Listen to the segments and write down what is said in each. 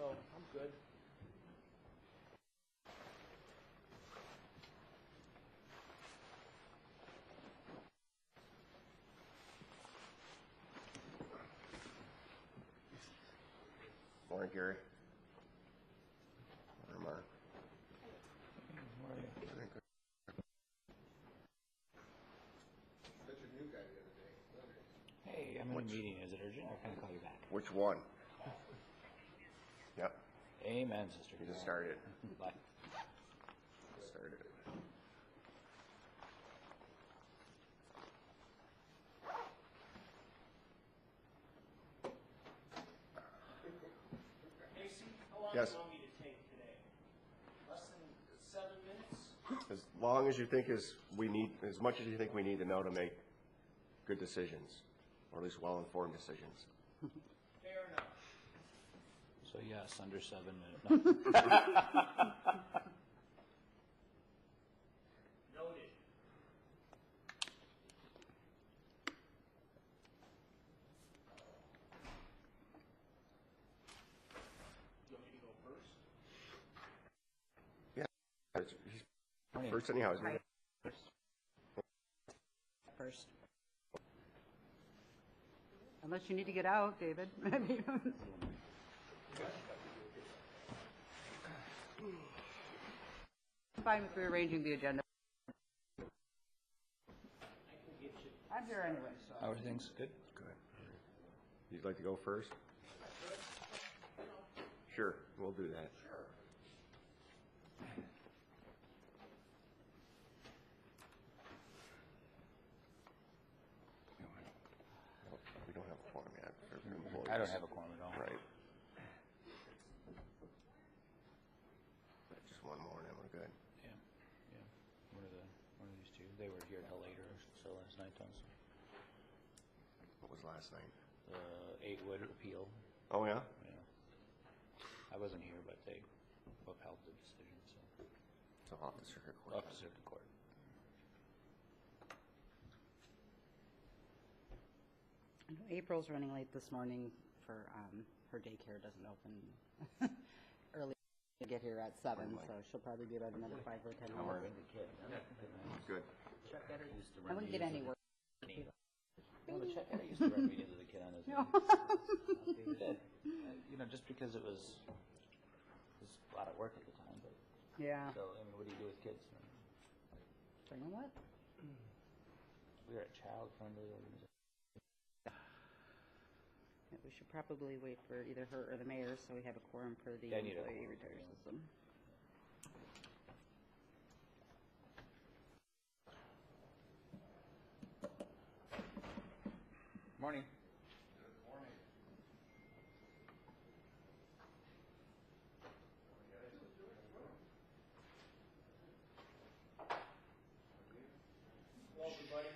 so I'm good. Morning, Gary. Morning, Mark. Morning. Such a new guy the other day. Hey, I'm in a meeting. Is it urgent, or can I call you back? Which one? Yep, Amen, sister. you just started. Bye. Started. Casey, how long Yes. do you want me to take today? Less than 7 minutes? As long as you think we need, as much as you think we need to know to make good decisions, or at least well-informed decisions. Fair enough. So yes, under 7 minutes. No. Noted. You want me to go first? He's Morning. first anyhow, isn't he? Right. First. Unless you need to get out, David. I'm fine with rearranging the agenda. I'm here anyway, so. How are things? Good? Good. You'd like to go first? Sure, we'll do that. We don't have a quorum yet. for employees. I don't have a quorum at all. Right. Just one more and then we're good. Yeah. Yeah. One of these two. They were here till later, so last night also. What was last night? The 8-wood appeal. Oh, yeah? Yeah. I wasn't here, but they upheld the decision, so So off the circuit court. off to circuit court. I know April's running late this morning for, her daycare doesn't open early to get here at 7, so she'll probably be about another 5 or 10 How are minutes. you? Good. Chuck Etter used to I run wouldn't get any work. No, but Chuck Etter used to run meetings with a kid on his No. knee. He did. You know, just because it was a lot of work at the time, but Yeah. so I mean, what do you do with kids? So you know what? We're a child-friendly organization. Yeah, we should probably wait for either her or the mayor so we have a quorum for the Yeah, I need a employee quorum. retirement system. Morning. Welcome, buddy.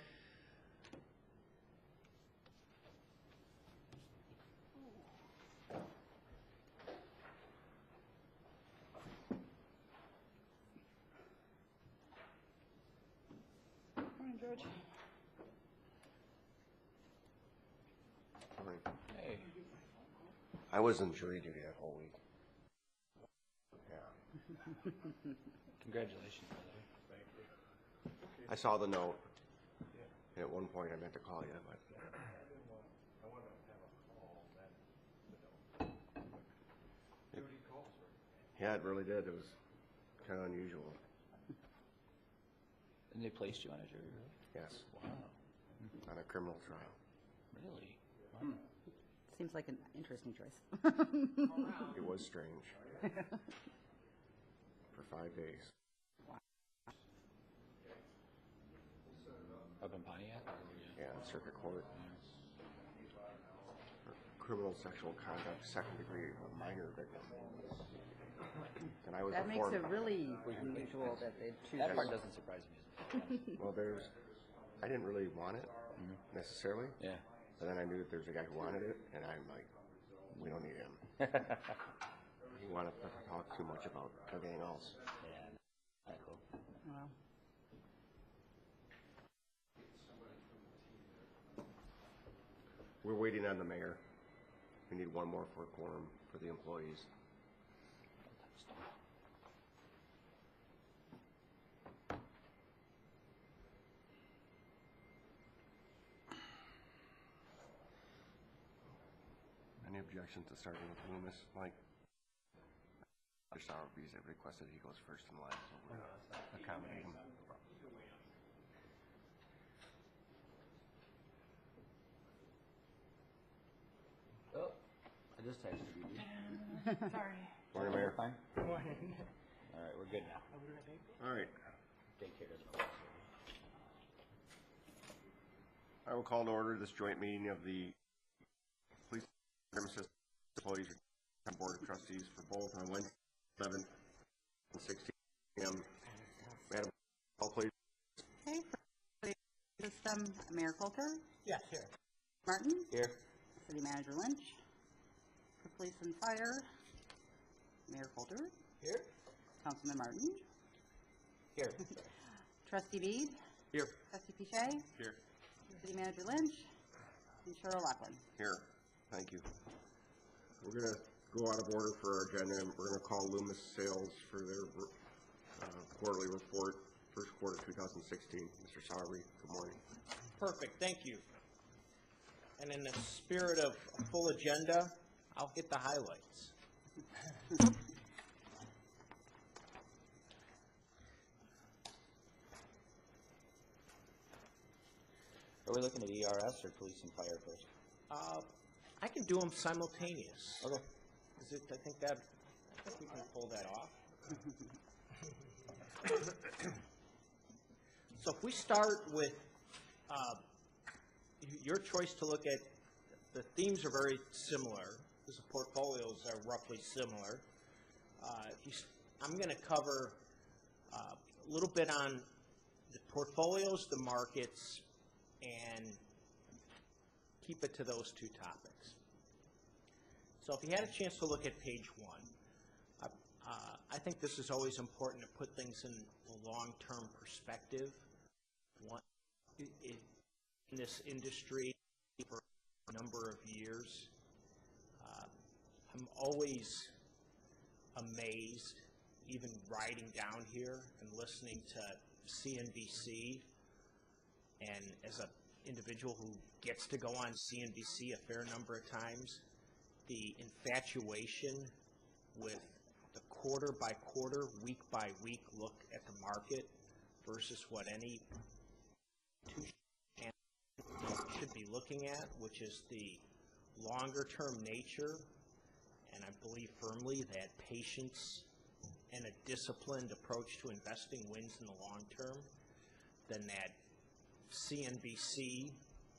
Morning, George. All right. Hey. I was in jury duty that whole week. Yeah. Congratulations, by the way. I saw the note. And at one point I meant to call you, but. Yeah, it really did. It was kind of unusual. And they placed you on a jury, really? Yes, Wow. on a criminal trial. Really? Wow. Seems like an interesting choice. It was strange. For 5 days. Up in Pontiac? Or were you- Yeah, in circuit court. For criminal sexual conduct, second degree, a minor victim. And I was That the makes it foreman. really unusual that they choose. That part doesn't surprise me. Well, I didn't really want it necessarily, Yeah. but then I knew that there's a guy who wanted it, and I'm like, we don't need him. He wanted to talk too much about everything else. Yeah. Not cool. Well, We're waiting on the mayor. We need one more for a quorum for the employees. objection to starting with Loomis, Mike? Mr. Sowerby's have requested he goes first and last, so we're gonna accommodate him. Oh, I just texted you. Morning, Mayor. Fine? Morning. All right, we're good now. All right. Daycare doesn't close. I will call to order this joint meeting of the Police Department Employees Board of Trustees for both on Wednesday, 7th and 16 p.m. Madam, call please. Okay, for the system, Mayor Coulter, Yes, here. Martin, Here. City Manager Lynch, for Police and Fire, Mayor Coulter, Here? Councilman Martin, Here. Trustee Bede, Here. Trustee Pichet, Here. City Manager Lynch, and Cheryl Laughlin. Here. Thank you. We're going to go out of order for our agenda, and we're going to call Loomis Sales for their quarterly report, first quarter 2016. Mr. Sowerby, good morning. Perfect, thank you. And in the spirit of a full agenda, I'll hit the highlights. Are we looking at ERS or police and fire first? I can do them simultaneous. Okay. I think we can pull that off. So if we start with your choice to look at, the themes are very similar, because the portfolios are roughly similar. I'm going to cover a little bit on the portfolios, the markets, and keep it to those two topics. So if you had a chance to look at page 1, I think this is always important to put things in a long-term perspective. In this industry for a number of years, I'm always amazed, even riding down here and listening to CNBC, and as an individual who gets to go on CNBC a fair number of times, the infatuation with the quarter-by-quarter, week-by-week look at the market versus what any institution should be looking at, which is the longer-term nature, and I believe firmly that patience and a disciplined approach to investing wins in the long term, than that CNBC,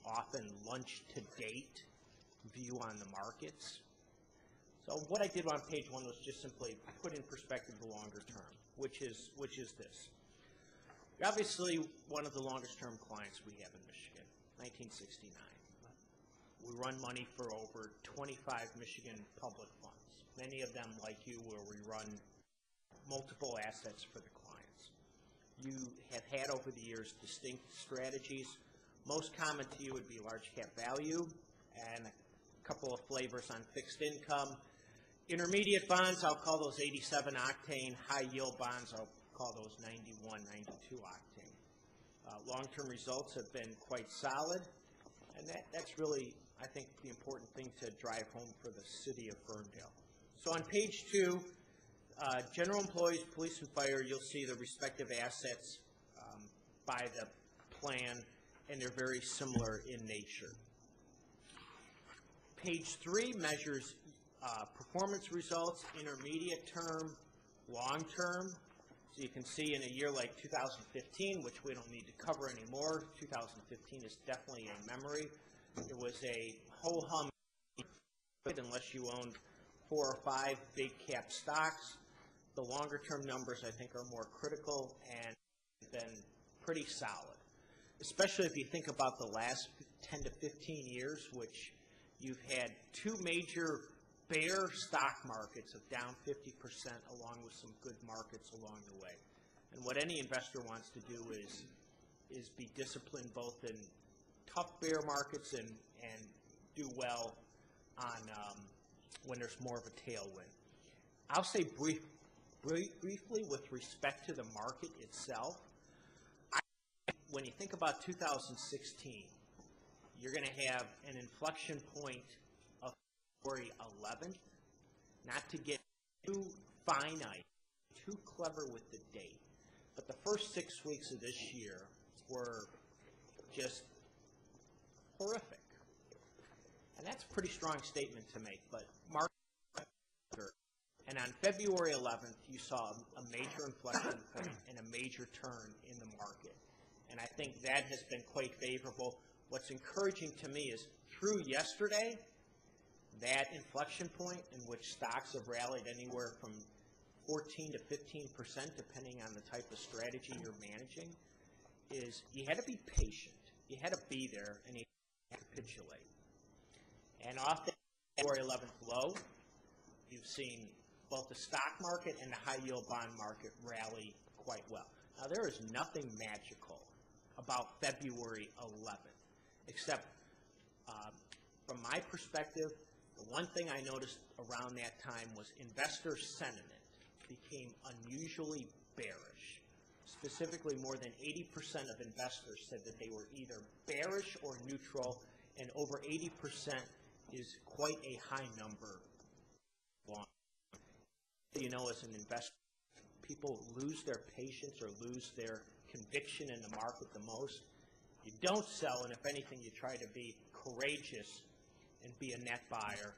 often lunch-to-date view on the markets. So what I did on page 1 was just simply put in perspective the longer term, which is this. Obviously, one of the longest term clients we have in Michigan, 1969. We run money for over 25 Michigan public funds, many of them like you, where we run multiple assets for the clients. You have had over the years distinct strategies. Most common to you would be large cap value and a couple of flavors on fixed income. Intermediate bonds, I'll call those 87 octane. High yield bonds, I'll call those 91, 92 octane. Long-term results have been quite solid, and that's really, I think, the important thing to drive home for the city of Ferndale. So on page 2, general employees, police and fire, you'll see the respective assets by the plan, and they're very similar in nature. Page 3 measures performance results, intermediate term, long term. So you can see in a year like 2015, which we don't need to cover anymore, 2015 is definitely a memory. It was a ho-hum unless you owned 4 or 5 big cap stocks. The longer term numbers, I think, are more critical and been pretty solid, especially if you think about the last 10 to 15 years, which you've had 2 major bear stock markets of down 50%, along with some good markets along the way. And what any investor wants to do is be disciplined both in tough bear markets and do well on when there's more of a tailwind. I'll say briefly with respect to the market itself, when you think about 2016, you're going to have an inflection point of February 11th, not to get too finite, too clever with the date, but the first 6 weeks of this year were just horrific. And that's a pretty strong statement to make, but market, and on February 11th, you saw a major inflection point and a major turn in the market. And I think that has been quite favorable. What's encouraging to me is through yesterday, that inflection point in which stocks have rallied anywhere from 14 to 15%, depending on the type of strategy you're managing, is you had to be patient. You had to be there, and you had to capitulate. And off the February 11th low, you've seen both the stock market and the high-yield bond market rally quite well. Now, there is nothing magical about February 11th, except from my perspective, the one thing I noticed around that time was investor sentiment became unusually bearish. Specifically, more than 80% of investors said that they were either bearish or neutral, and over 80% is quite a high number. You know, as an investor, people lose their patience or lose their conviction in the market the most. You don't sell, and if anything, you try to be courageous and be a net buyer.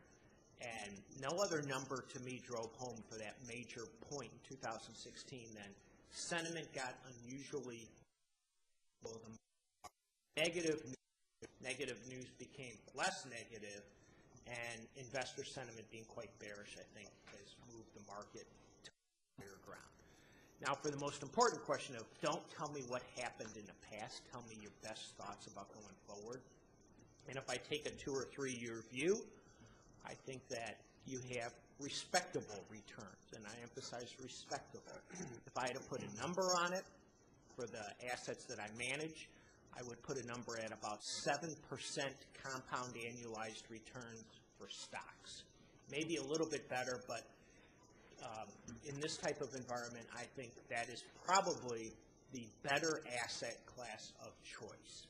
And no other number to me drove home for that major point in 2016 than sentiment got unusually low. Negative news became less negative, and investor sentiment being quite bearish, I think, has moved the market to higher ground. Now, for the most important question of don't tell me what happened in the past, tell me your best thoughts about going forward. And if I take a 2 or 3 year view, I think that you have respectable returns, and I emphasize respectable. If I had to put a number on it for the assets that I manage, I would put a number at about 7% compound annualized returns for stocks. Maybe a little bit better, but in this type of environment, I think that is probably the better asset class of choice.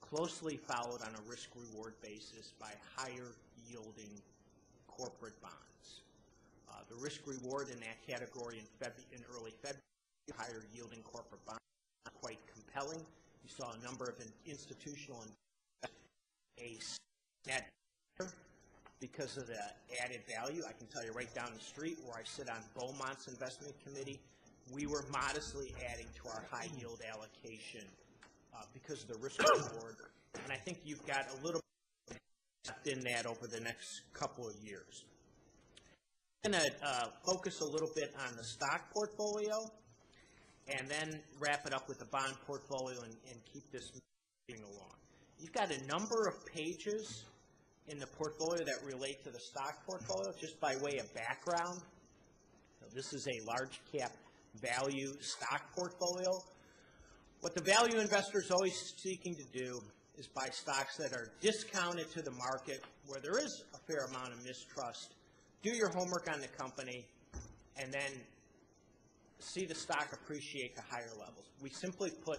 Closely followed on a risk-reward basis by higher-yielding corporate bonds. The risk-reward in that category in early February, higher-yielding corporate bonds, quite compelling. You saw a number of institutional investors a net because of the added value. I can tell you right down the street where I sit on Beaumont's investment committee, we were modestly adding to our high-yield allocation because of the risk reward, and I think you've got a little bit in that over the next couple of years. I'm going to focus a little bit on the stock portfolio and then wrap it up with the bond portfolio and keep this moving along. You've got a number of pages in the portfolio that relate to the stock portfolio. Just by way of background, so this is a large cap value stock portfolio. What the value investor is always seeking to do is buy stocks that are discounted to the market, where there is a fair amount of mistrust. Do your homework on the company, and then see the stock appreciate to higher levels. We simply put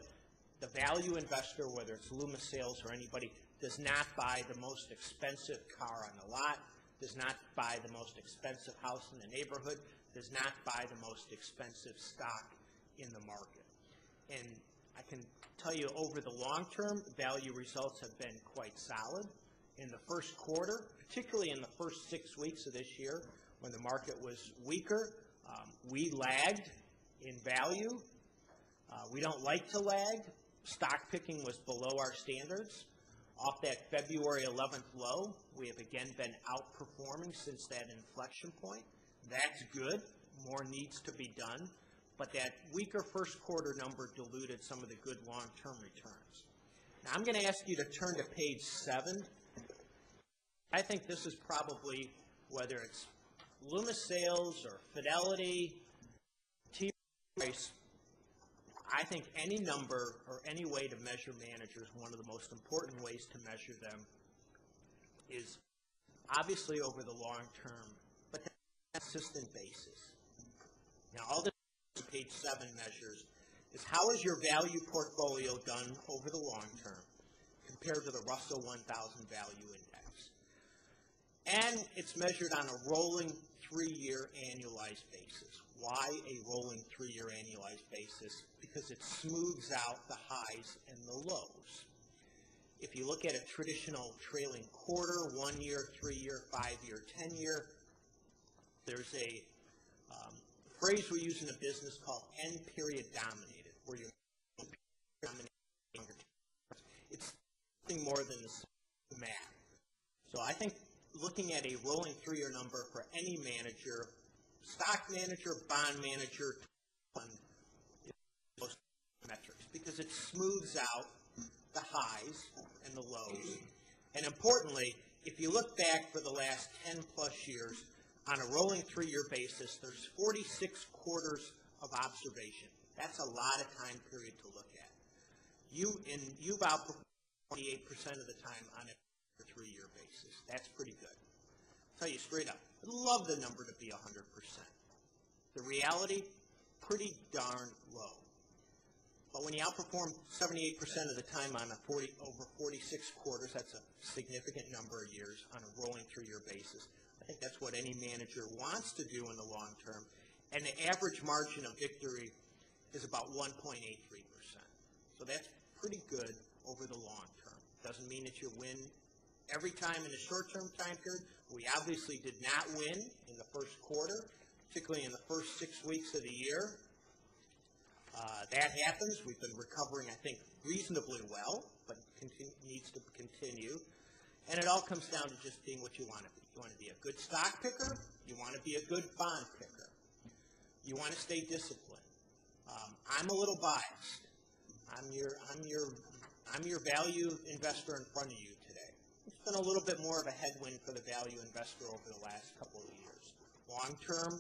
the value investor, whether it's Loomis Sayles or anybody, does not buy the most expensive car on the lot, does not buy the most expensive house in the neighborhood, does not buy the most expensive stock in the market. And I can tell you over the long term, value results have been quite solid. In the first quarter, particularly in the first 6 weeks of this year, when the market was weaker, we lagged in value. We don't like to lag. Stock picking was below our standards. Off that February 11th low, we have again been outperforming since that inflection point. That's good. More needs to be done. But that weaker first quarter number diluted some of the good long-term returns. Now, I'm going to ask you to turn to page 7. I think this is probably, whether it's Loomis Sayles or Fidelity, T-Price, I think any number or any way to measure managers, one of the most important ways to measure them is obviously over the long term, but on a consistent basis. Now, all this page 7 measures is how is your value portfolio done over the long term compared to the Russell 1000 Value Index. And it's measured on a rolling 3-year annualized basis. Why a rolling 3-year annualized basis? Because it smooths out the highs and the lows. If you look at a traditional trailing quarter, 1 year, 3 year, 5 year, 10 year, there's a phrase we use in a business called end period dominated, where you're dominating longer term. It's something more than the math. So I think looking at a rolling 3-year number for any manager, stock manager, bond manager, is most metrics, because it smooths out the highs and the lows. And importantly, if you look back for the last 10 plus years, on a rolling 3-year basis, there's 46 quarters of observation. That's a lot of time period to look at. You've outperformed 28% of the time on a 3-year basis. That's pretty good. I'll tell you straight up, I'd love the number to be 100%. The reality, pretty darn low. But when you outperform 78% of the time on over 46 quarters, that's a significant number of years on a rolling 3-year basis. I think that's what any manager wants to do in the long term. And the average margin of victory is about 1.83%. So that's pretty good over the long term. Doesn't mean that you win every time in the short-term time period. We obviously did not win in the first quarter, particularly in the first 6 weeks of the year. That happens. We've been recovering, I think, reasonably well, but needs to continue. And it all comes down to just being what you want to be. You want to be a good stock picker. You want to be a good bond picker. You want to stay disciplined. I'm a little biased. I'm your value investor in front of you today. It's been a little bit more of a headwind for the value investor over the last couple of years. Long term,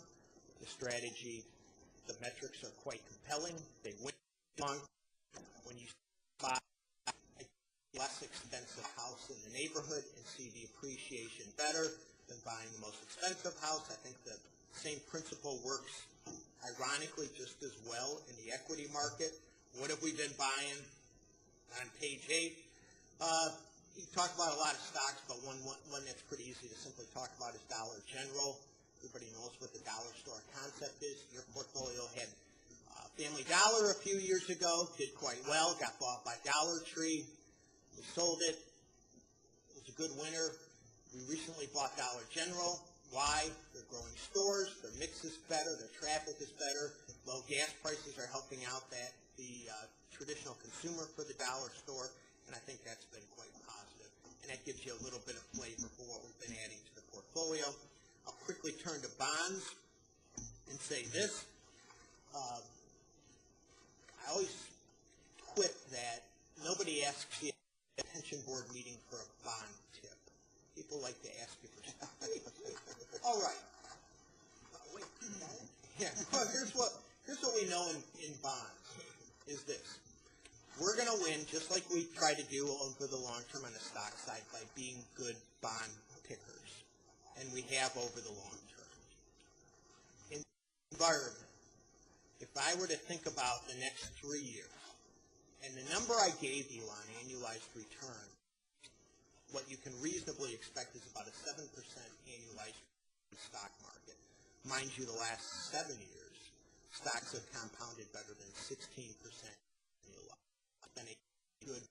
the strategy, the metrics are quite compelling. They win long when you buy a less expensive house in the neighborhood and see the appreciation better than buying the most expensive house. I think the same principle works ironically just as well in the equity market. What have we been buying? On page 8, you talk about a lot of stocks, but one that's pretty easy to simply talk about is Dollar General. Everybody knows what the dollar store concept is. Your portfolio had Family Dollar a few years ago, did quite well, got bought by Dollar Tree. We sold it. It was a good winner. We recently bought Dollar General. Why? They're growing stores. Their mix is better. Their traffic is better. Low gas prices are helping out the traditional consumer for the dollar store, and I think that's been quite positive. And that gives you a little bit of flavor for what we've been adding to the portfolio. I'll quickly turn to bonds and say this. I always quip that nobody asks you at a pension board meeting for a bond tip. People like to ask you for stuff. All right. Wait. Yeah. Well, here's what we know in bonds is this. We're going to win just like we try to do over the long term on the stock side by being good bond pickers. And we have over the long term. In the environment, if I were to think about the next 3 years, and the number I gave you on annualized return, what you can reasonably expect is about a 7% annualized return in the stock market. Mind you, the last 7 years, stocks have compounded better than 16% annualized. It's been a good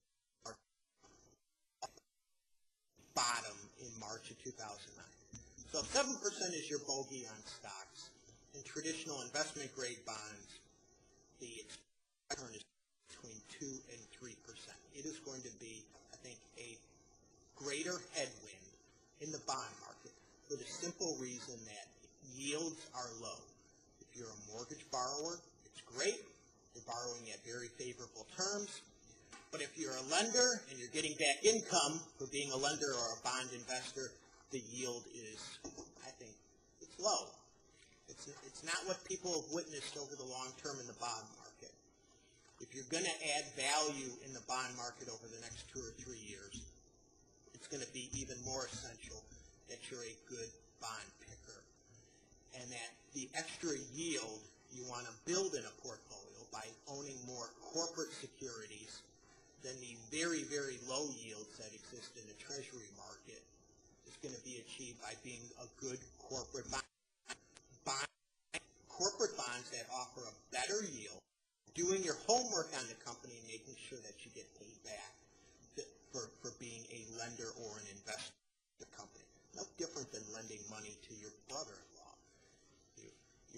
bottom in March of 2009. So 7% is your bogey on stocks. In traditional investment grade bonds, the return is between 2 and 3%. It is going to be, I think, a greater headwind in the bond market for the simple reason that yields are low. If you're a mortgage borrower, it's great. You're borrowing at very favorable terms. But if you're a lender and you're getting back income for being a lender or a bond investor, the yield is, I think, it's low. It's not what people have witnessed over the long term in the bond market. If you're going to add value in the bond market over the next 2 or 3 years, it's going to be even more essential that you're a good bond picker. And that the extra yield you want to build in a portfolio by owning more corporate securities than the very, very low yields that exist in the treasury market is going to be achieved by being a good corporate bond. Corporate bonds that offer a better yield, doing your homework on the company and making sure that you get paid back for being a lender or an investor in the company. No different than lending money to your brother-in-law.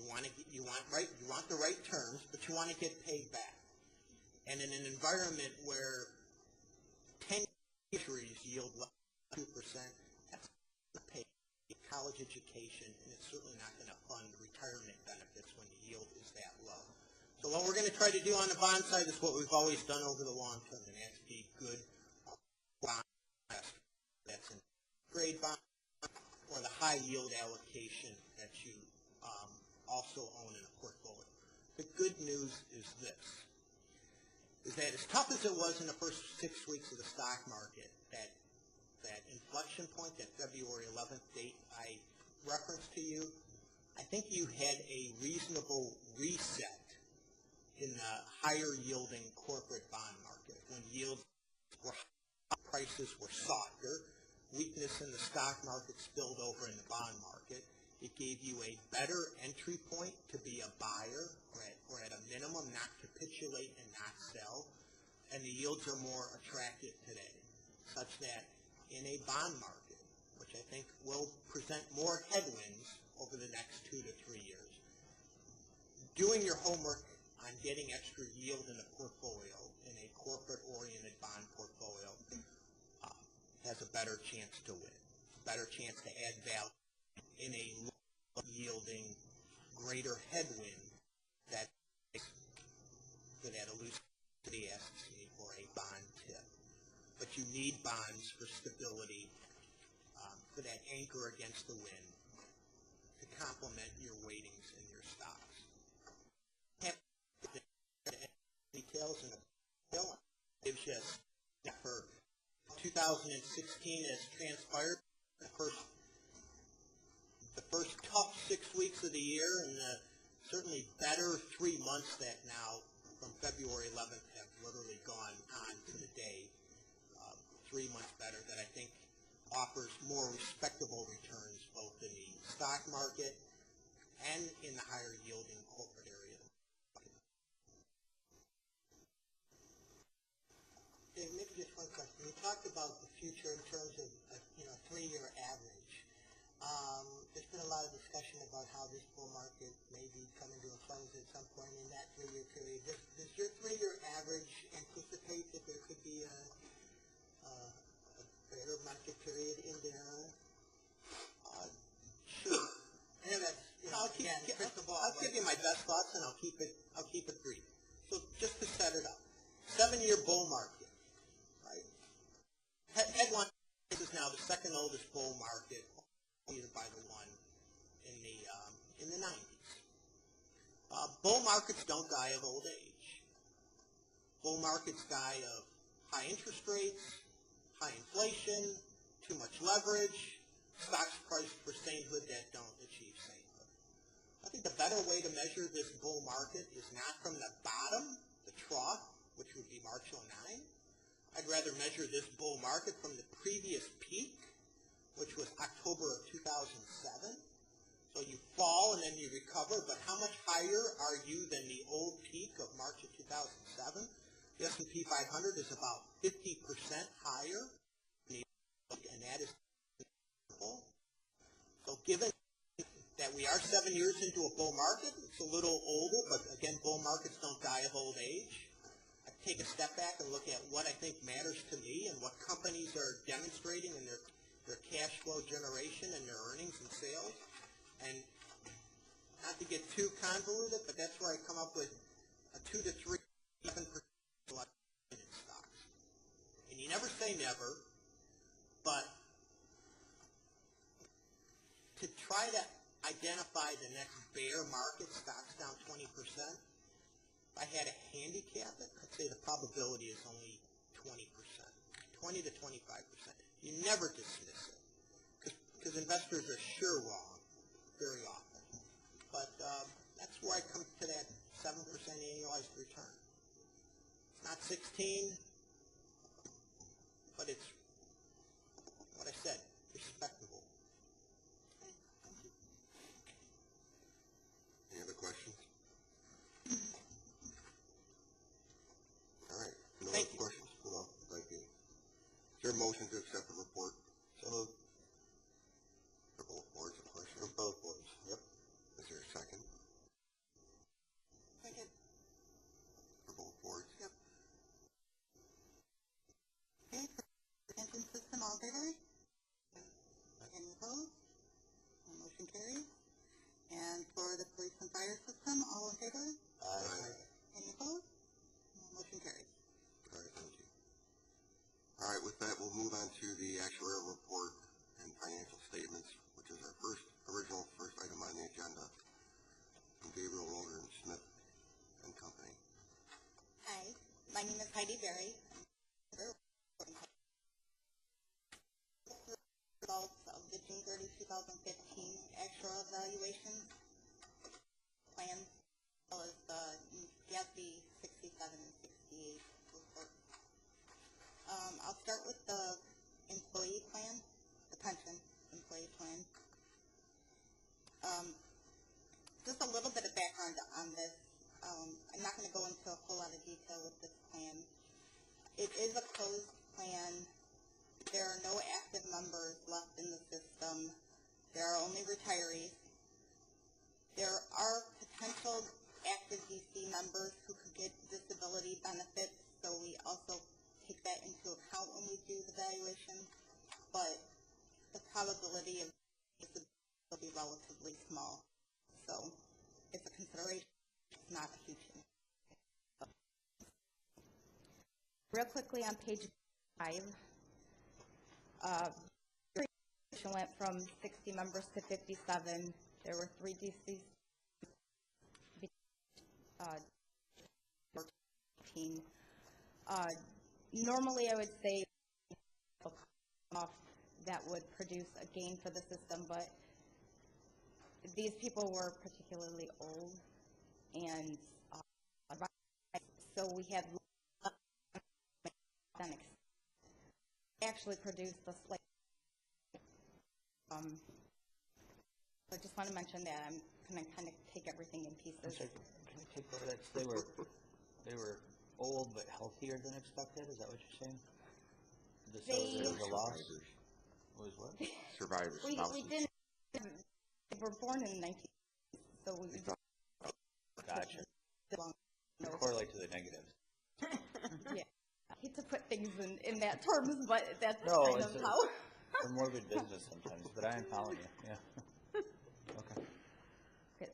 You want the right terms, but you want to get paid back. And in an environment where 10 treasuries yield less than 2%, that's not going to pay college education, and it's certainly not going to fund retirement benefits when the yield is that low. So what we're going to try to do on the bond side is what we've always done over the long term, and that's be good bond investor. That's in grade bond or the high yield allocation that you also own in a portfolio. The good news is this, is that as tough as it was in the first 6 weeks of the stock market, that inflection point, that February 11th date I referenced to you, I think you had a reasonable reset in the higher yielding corporate bond market when yields were high, prices were softer, weakness in the stock market spilled over in the bond market. It gave you a better entry point to be a buyer, or at a minimum not capitulate and not sell, and the yields are more attractive today, such that in a bond market, which I think will present more headwinds over the next 2 to 3 years, doing your homework on getting extra yield in a portfolio, in a corporate-oriented bond portfolio, has a better chance to win, better chance to add value in a low-yielding, greater headwind that elucidity asks me for a bond tip. But you need bonds for stability, for that anchor against the wind, to complement your weightings in your stocks. Details in the bill gives you for 2016 as transpired, the first tough 6 weeks of the year, and certainly better 3 months that now from February 11th have literally gone on to the day, 3 months better, that I think offers more respectable returns both in the stock market and in the higher yielding corporate area. Dave, maybe just one question. You talked about the future in terms of a 3-year average. There's been a lot of discussion about how this bull market may be coming to a close at some point in that 3-year period. Does your 3-year average anticipate that there could be a better market period in there? Sure. And that's, I'll give you my best thoughts, and I'll keep it brief. So just to set it up, 7-year bull market, right? Headline is now the second oldest bull market, either by the one in the 90s. Bull markets don't die of old age. Bull markets die of high interest rates, high inflation, too much leverage, stocks priced for sainthood that don't achieve sainthood. I think the better way to measure this bull market is not from the bottom, the trough, which would be March 09. I'd rather measure this bull market from the previous peak, which was October of 2007. So you fall and then you recover, but how much higher are you than the old peak of March of 2007? The S&P 500 is about 50% higher, and that is incredible. So given that we are 7 years into a bull market, it's a little older, but again, bull markets don't die of old age. I take a step back and look at what I think matters to me and what companies are demonstrating in their cash flow generation and their earnings and sales. And not to get too convoluted, but that's where I come up with a 2 to 3, 7% in stocks. And you never say never, but to try to identify the next bear market, stocks down 20%, if I had to handicap it, I'd say the probability is only 20%, 20 to 25%. You never dismiss it, because investors are sure wrong very often. But that's where I come to that 7% annualized return. It's not 16, but it's what I said, respectable. there a motion to accept the report? So moved. For both boards, of course. For both boards, yep. Is there a second? Second. For both boards? Yep. Okay, for the pension system, all in favor? Any opposed? Motion carries. And for the police and fire system, all in favor? Aye. Any opposed? Motion carries. All right, thank you. All right, with that, we'll move on to the actuarial report and financial statements, which is our first item on the agenda from Gabriel Roller and Smith and Company. Hi, my name is Heidi Berry. Results of the June 30, 2015 actuarial evaluation plan, as well as the GASB 67 and 68 report. I'll start with the employee plan, the pension employee plan. Just a little bit of background on this. I'm not going to go into a whole lot of detail with this plan. It is a closed plan. There are no active members left in the system. There are only retirees. There are potential active DC members who could get disability benefits, so we also take that into account when we do the valuation, but the probability of disability will be relatively small. So it's a consideration, it's not a huge thing. Real quickly on page 5, went from 60 members to 57. There were 3 DCs. Normally, I would say that would produce a gain for the system, but these people were particularly old, and so we had actually produced a slight. I just want to mention that I'm going to kind of take everything in pieces. Sorry, can I take over that? They were old but healthier than expected. Is that what you're saying? There was a loss. Was what? Survivors. We didn't. They were born in the 19th, so we Gotcha. Correlate to the negatives. Yeah, I hate to put things in that terms, but that's No, kind of how. We're morbid business sometimes, but I am following you. Yeah. Okay. Good.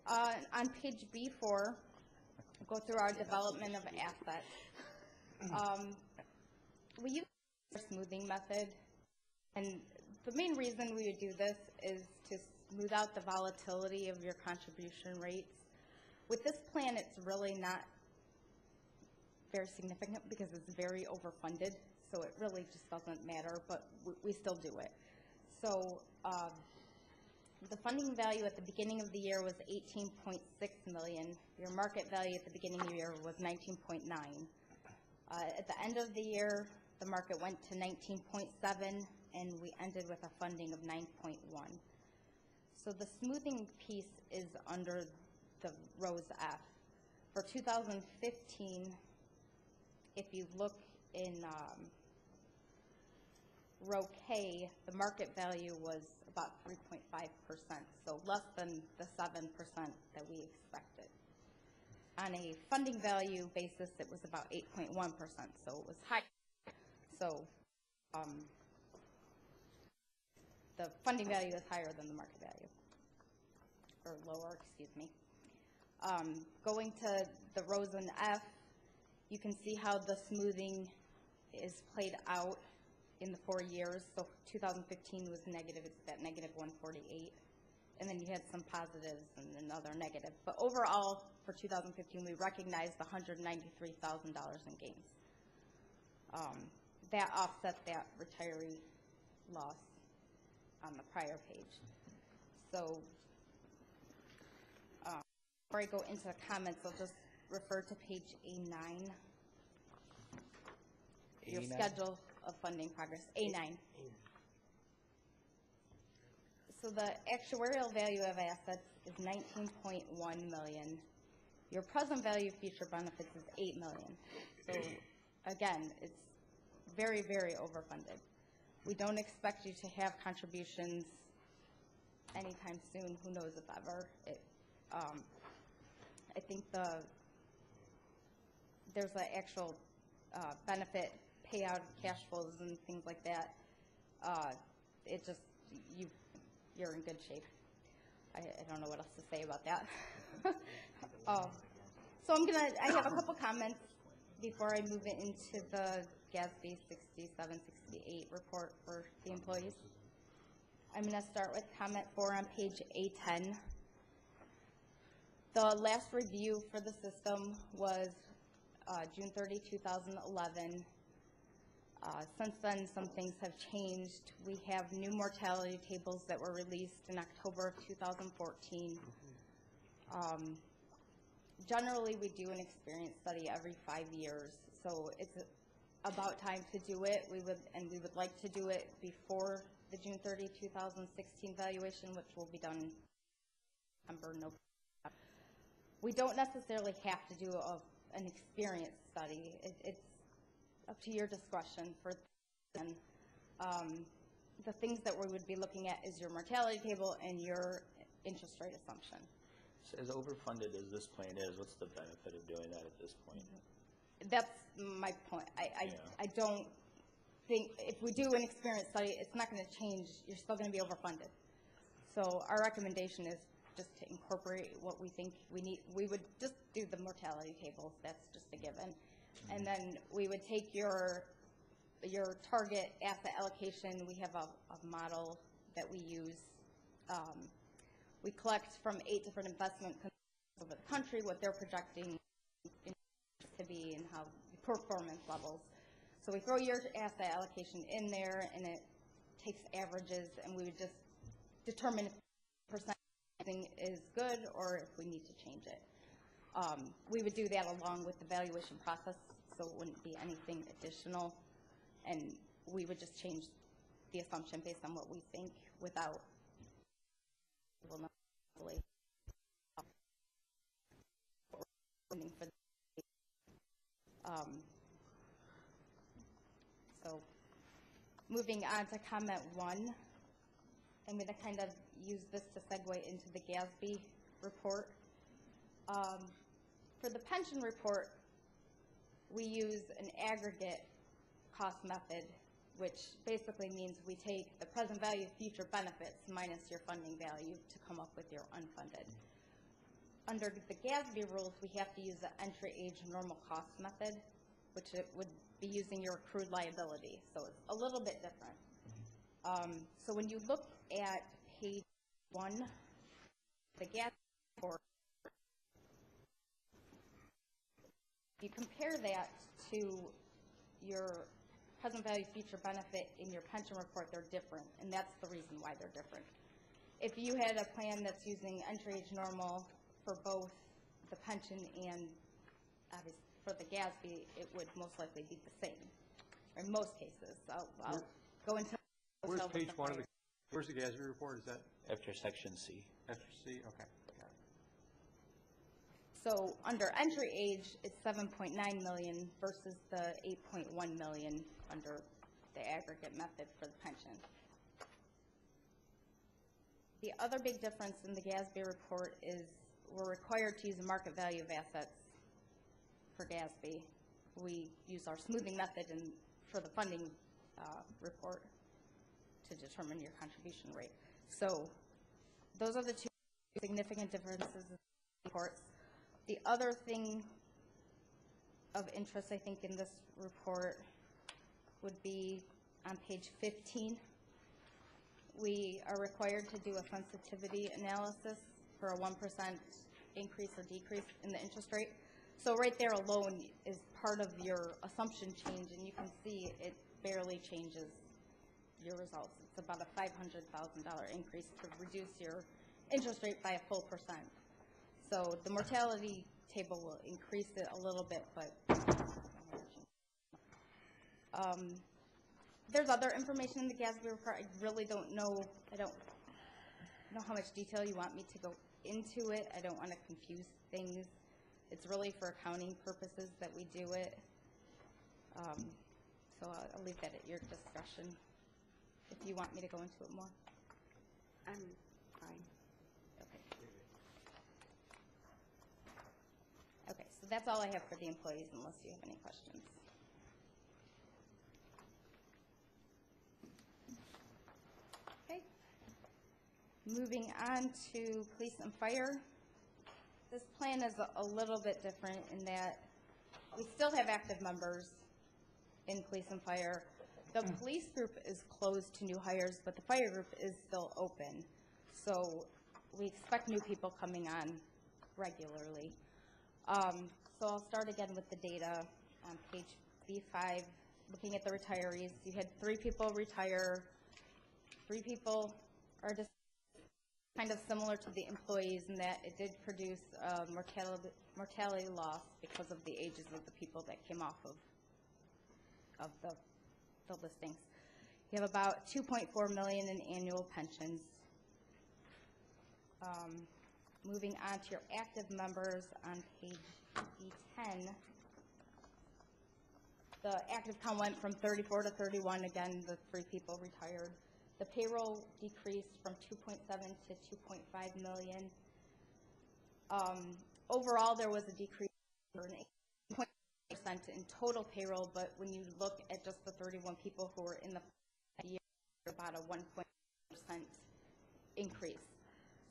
On page B4, go through our development of assets. We use a smoothing method, and the main reason we would do this is to smooth out the volatility of your contribution rates. With this plan, it's really not very significant because it's very overfunded, so it really just doesn't matter, but we still do it. So the funding value at the beginning of the year was $18.6 million. Your market value at the beginning of the year was $19.9. At the end of the year, the market went to $19.7, and we ended with a funding of $9.1. So the smoothing piece is under the rows F. For 2015, if you look in row K, the market value was about 3.5%, so less than the 7% that we expected. On a funding value basis, it was about 8.1%, so it was high. So the funding value is higher than the market value, or lower, excuse me. Going to the rows in F, you can see how the smoothing is played out in the 4 years. So 2015 was negative, it's at negative 148. And then you had some positives and another negative. But overall, for 2015, we recognized $193,000 in gains. That offset that retiree loss on the prior page. So before I go into the comments, I'll just refer to page A9. Your schedule of funding progress, A9. So the actuarial value of assets is $19.1 million. Your present value of future benefits is $8 million. So again, it's very, very overfunded. We don't expect you to have contributions anytime soon, who knows if ever. I think there's an actual benefit payout of cash flows and things like that. It just, you're in good shape. I don't know what else to say about that. So I have a couple comments before I move it into the GASB 6768 report for the employees. I'm going to start with comment 4 on page A10. The last review for the system was June 30, 2011. Since then, some things have changed. We have new mortality tables that were released in October of 2014. Generally, we do an experience study every 5 years, so it's about time to do it. We would like to do it before the June 30, 2016 valuation, which will be done in September, November. We don't necessarily have to do an experience study. It's up to your discretion for then. The things that we would be looking at is your mortality table and your interest rate assumption. So as overfunded as this plan is, what's the benefit of doing that at this point? That's my point. I don't think, if we do an experience study, it's not going to change. You're still going to be overfunded. So our recommendation is just to incorporate what we think we need. We would just do the mortality tables. That's just a given. And then we would take your target asset allocation. We have a model that we use. We collect from 8 different investment companies over the country what they're projecting to be and how performance levels. So we throw your asset allocation in there, and it takes averages, and we would just determine if percent is good or if we need to change it. We would do that along with the valuation process, so it wouldn't be anything additional, and we would just change the assumption based on what we think without so moving on to comment 1, I'm going to kind of use this to segue into the GASB report. For the pension report, we use an aggregate cost method, which basically means we take the present value of future benefits minus your funding value to come up with your unfunded. Under the GASB rules, we have to use the entry age normal cost method, which it would be using your accrued liability. So it's a little bit different. So when you look at page 1, the GASB report, you compare that to your present value future benefit in your pension report, they're different, and that's the reason why they're different. If you had a plan that's using entry age normal for both the pension and obviously for the GASB, it would most likely be the same, or in most cases. I'll go into Where's page 1 of the, where's the GASB report? Is that After section C. after C? Okay. Got it. So under entry age, it's $7.9 million versus the $8.1 million under the aggregate method for the pension. The other big difference in the GASB report is we're required to use a market value of assets for GASB. We use our smoothing method for the funding report to determine your contribution rate. So those are the two significant differences in the reports. The other thing of interest, I think, in this report would be on page 15. We are required to do a sensitivity analysis for a 1% increase or decrease in the interest rate. So right there alone is part of your assumption change, and you can see it barely changes your results. It's about a $500,000 increase to reduce your interest rate by a full %. So the mortality table will increase it a little bit, but there's other information in the GASB report. I really don't know. I don't know how much detail you want me to go into it. I don't want to confuse things. It's really for accounting purposes that we do it. So I'll leave that at your discretion. if you want me to go into it more. I'm fine. Okay. Okay, so that's all I have for the employees, unless you have any questions. Okay. Moving on to police and fire. This plan is a little bit different in that we still have active members in police and fire. The police group is closed to new hires, but the fire group is still open. So we expect new people coming on regularly. So I'll start again with the data on page B5, looking at the retirees. You had 3 people retire. 3 people are just kind of similar to the employees in that it did produce mortality loss because of the ages of the people that came off of the listings. You have about $2.4 million in annual pensions. Moving on to your active members on page B10, the active count went from 34 to 31. Again, the 3 people retired. The payroll decreased from 2.7 to 2.5 million. Overall, there was a decrease of 8% in total payroll, but when you look at just the 31 people who were in the year, about a 1.5% increase.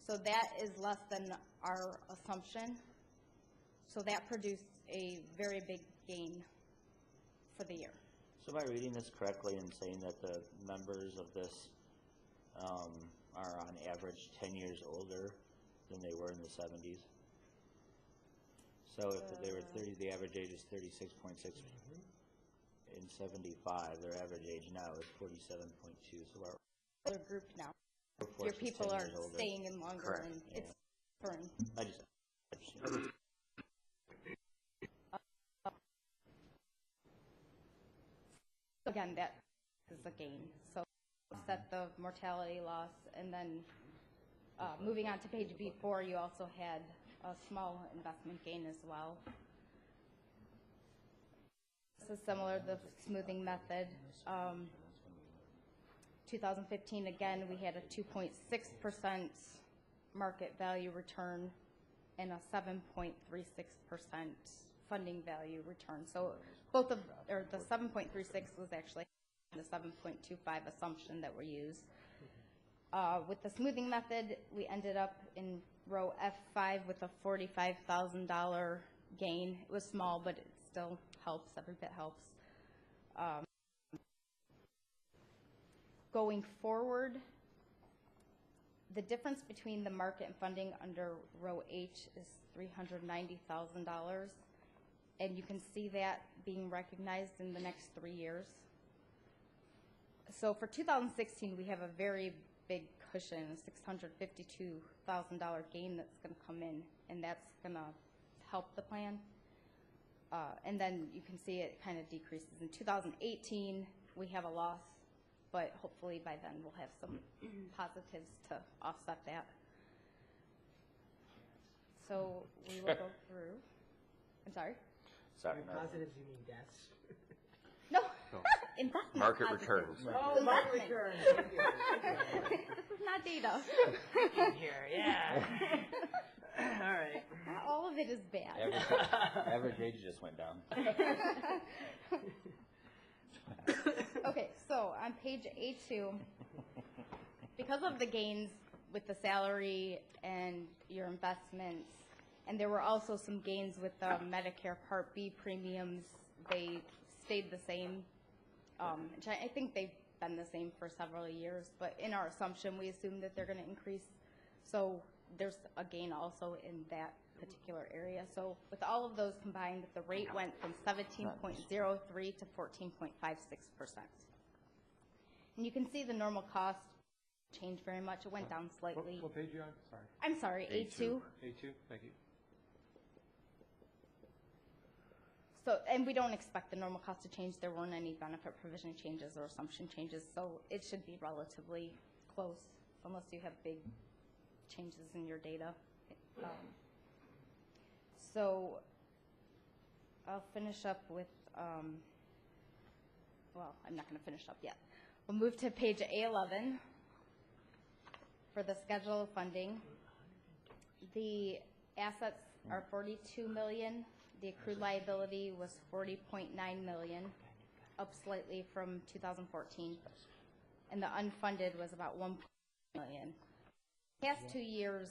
So that is less than our assumption. So that produced a very big gain for the year. So am I reading this correctly in saying that the members of this are on average 10 years older than they were in the 70s? So if they were 30, the average age is 36.6. In 75, their average age now is 47.2. So our Older group now. Your people are staying in longer. Correct. And it's different. I just Again, that is a gain. So offset the mortality loss, and then moving on to page B4, you also had a small investment gain as well. This is similar to the smoothing method. 2015, again, we had a 2.6% market value return and a 7.36% funding value return. So both of, or the 7.36 was actually the 7.25 assumption that were used. With the smoothing method, we ended up in row F5 with a $45,000 gain. It was small, but it still helps. Every bit helps. Going forward, the difference between the market and funding under row H is $390,000, and you can see that being recognized in the next 3 years. So for 2016, we have a very big cushion, a $652,000 gain that's going to come in, and that's going to help the plan. And then you can see it kind of decreases. In 2018, we have a loss, but hopefully by then we'll have some positives to offset that. So we will go through. I'm sorry? sorry. By positives, you mean deaths? No, investment Market positives. returns. Oh, market Investment. returns. This is not data. In here, yeah. All right. Not all of it is bad. Average age just went down. Okay, so on page A2, because of the gains with the salary and your investments, and there were also some gains with the Medicare Part B premiums, they stayed the same. Which I think they've been the same for several years, but in our assumption, we assume that they're going to increase. So there's a gain also in that particular area. So with all of those combined, the rate went from 17.03 to 14.56%. And you can see the normal cost changed very much. It went down slightly. What page are you on? Sorry. I'm sorry, A2. A2, thank you. So, and we don't expect the normal cost to change. There weren't any benefit provision changes or assumption changes, so it should be relatively close unless you have big changes in your data. So I'll finish up with, well, I'm not going to finish up yet. We'll move to page A11 for the schedule of funding. The assets are 42 million. The accrued liability was 40.9 million, up slightly from 2014. And the unfunded was about 1 million. Past 2 years,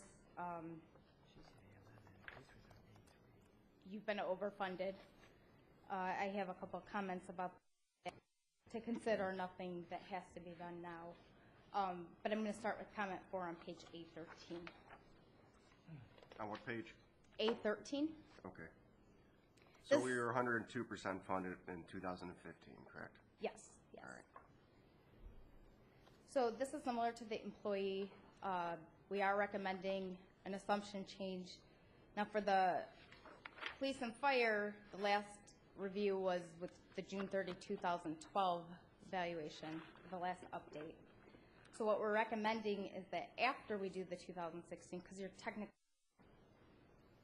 you've been overfunded. I have a couple of comments about that to consider, nothing that has to be done now. But I'm going to start with comment 4 on page A13. On what page? A13? Okay. So This- we were 102% funded in 2015, correct? Yes, yes. All right. So this is similar to the employee. We are recommending an assumption change. Now for the police and fire, the last review was with the June 30, 2012 valuation, the last update. So what we're recommending is that after we do the 2016, because you're technically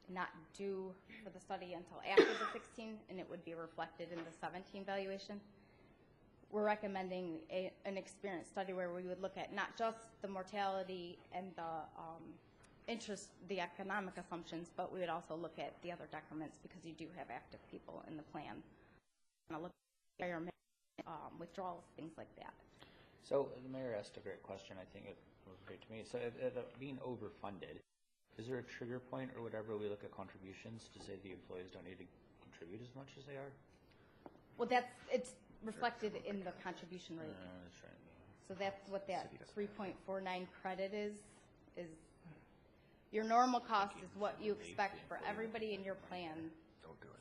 not due for the study until after the 16, and it would be reflected in the 17 valuation, we're recommending an experience study where we would look at not just the mortality and the interest, the economic assumptions, but we would also look at the other decrements because you do have active people in the plan. And I'll look at retirement, withdrawals, things like that. So the mayor asked a great question. I think it was great to me. So being overfunded, is there a trigger point or whatever we look at contributions to say the employees don't need to contribute as much as they are? Well, it's reflected in the contribution rate. So that's what that 3.49 credit is your normal cost is what you expect for everybody in your plan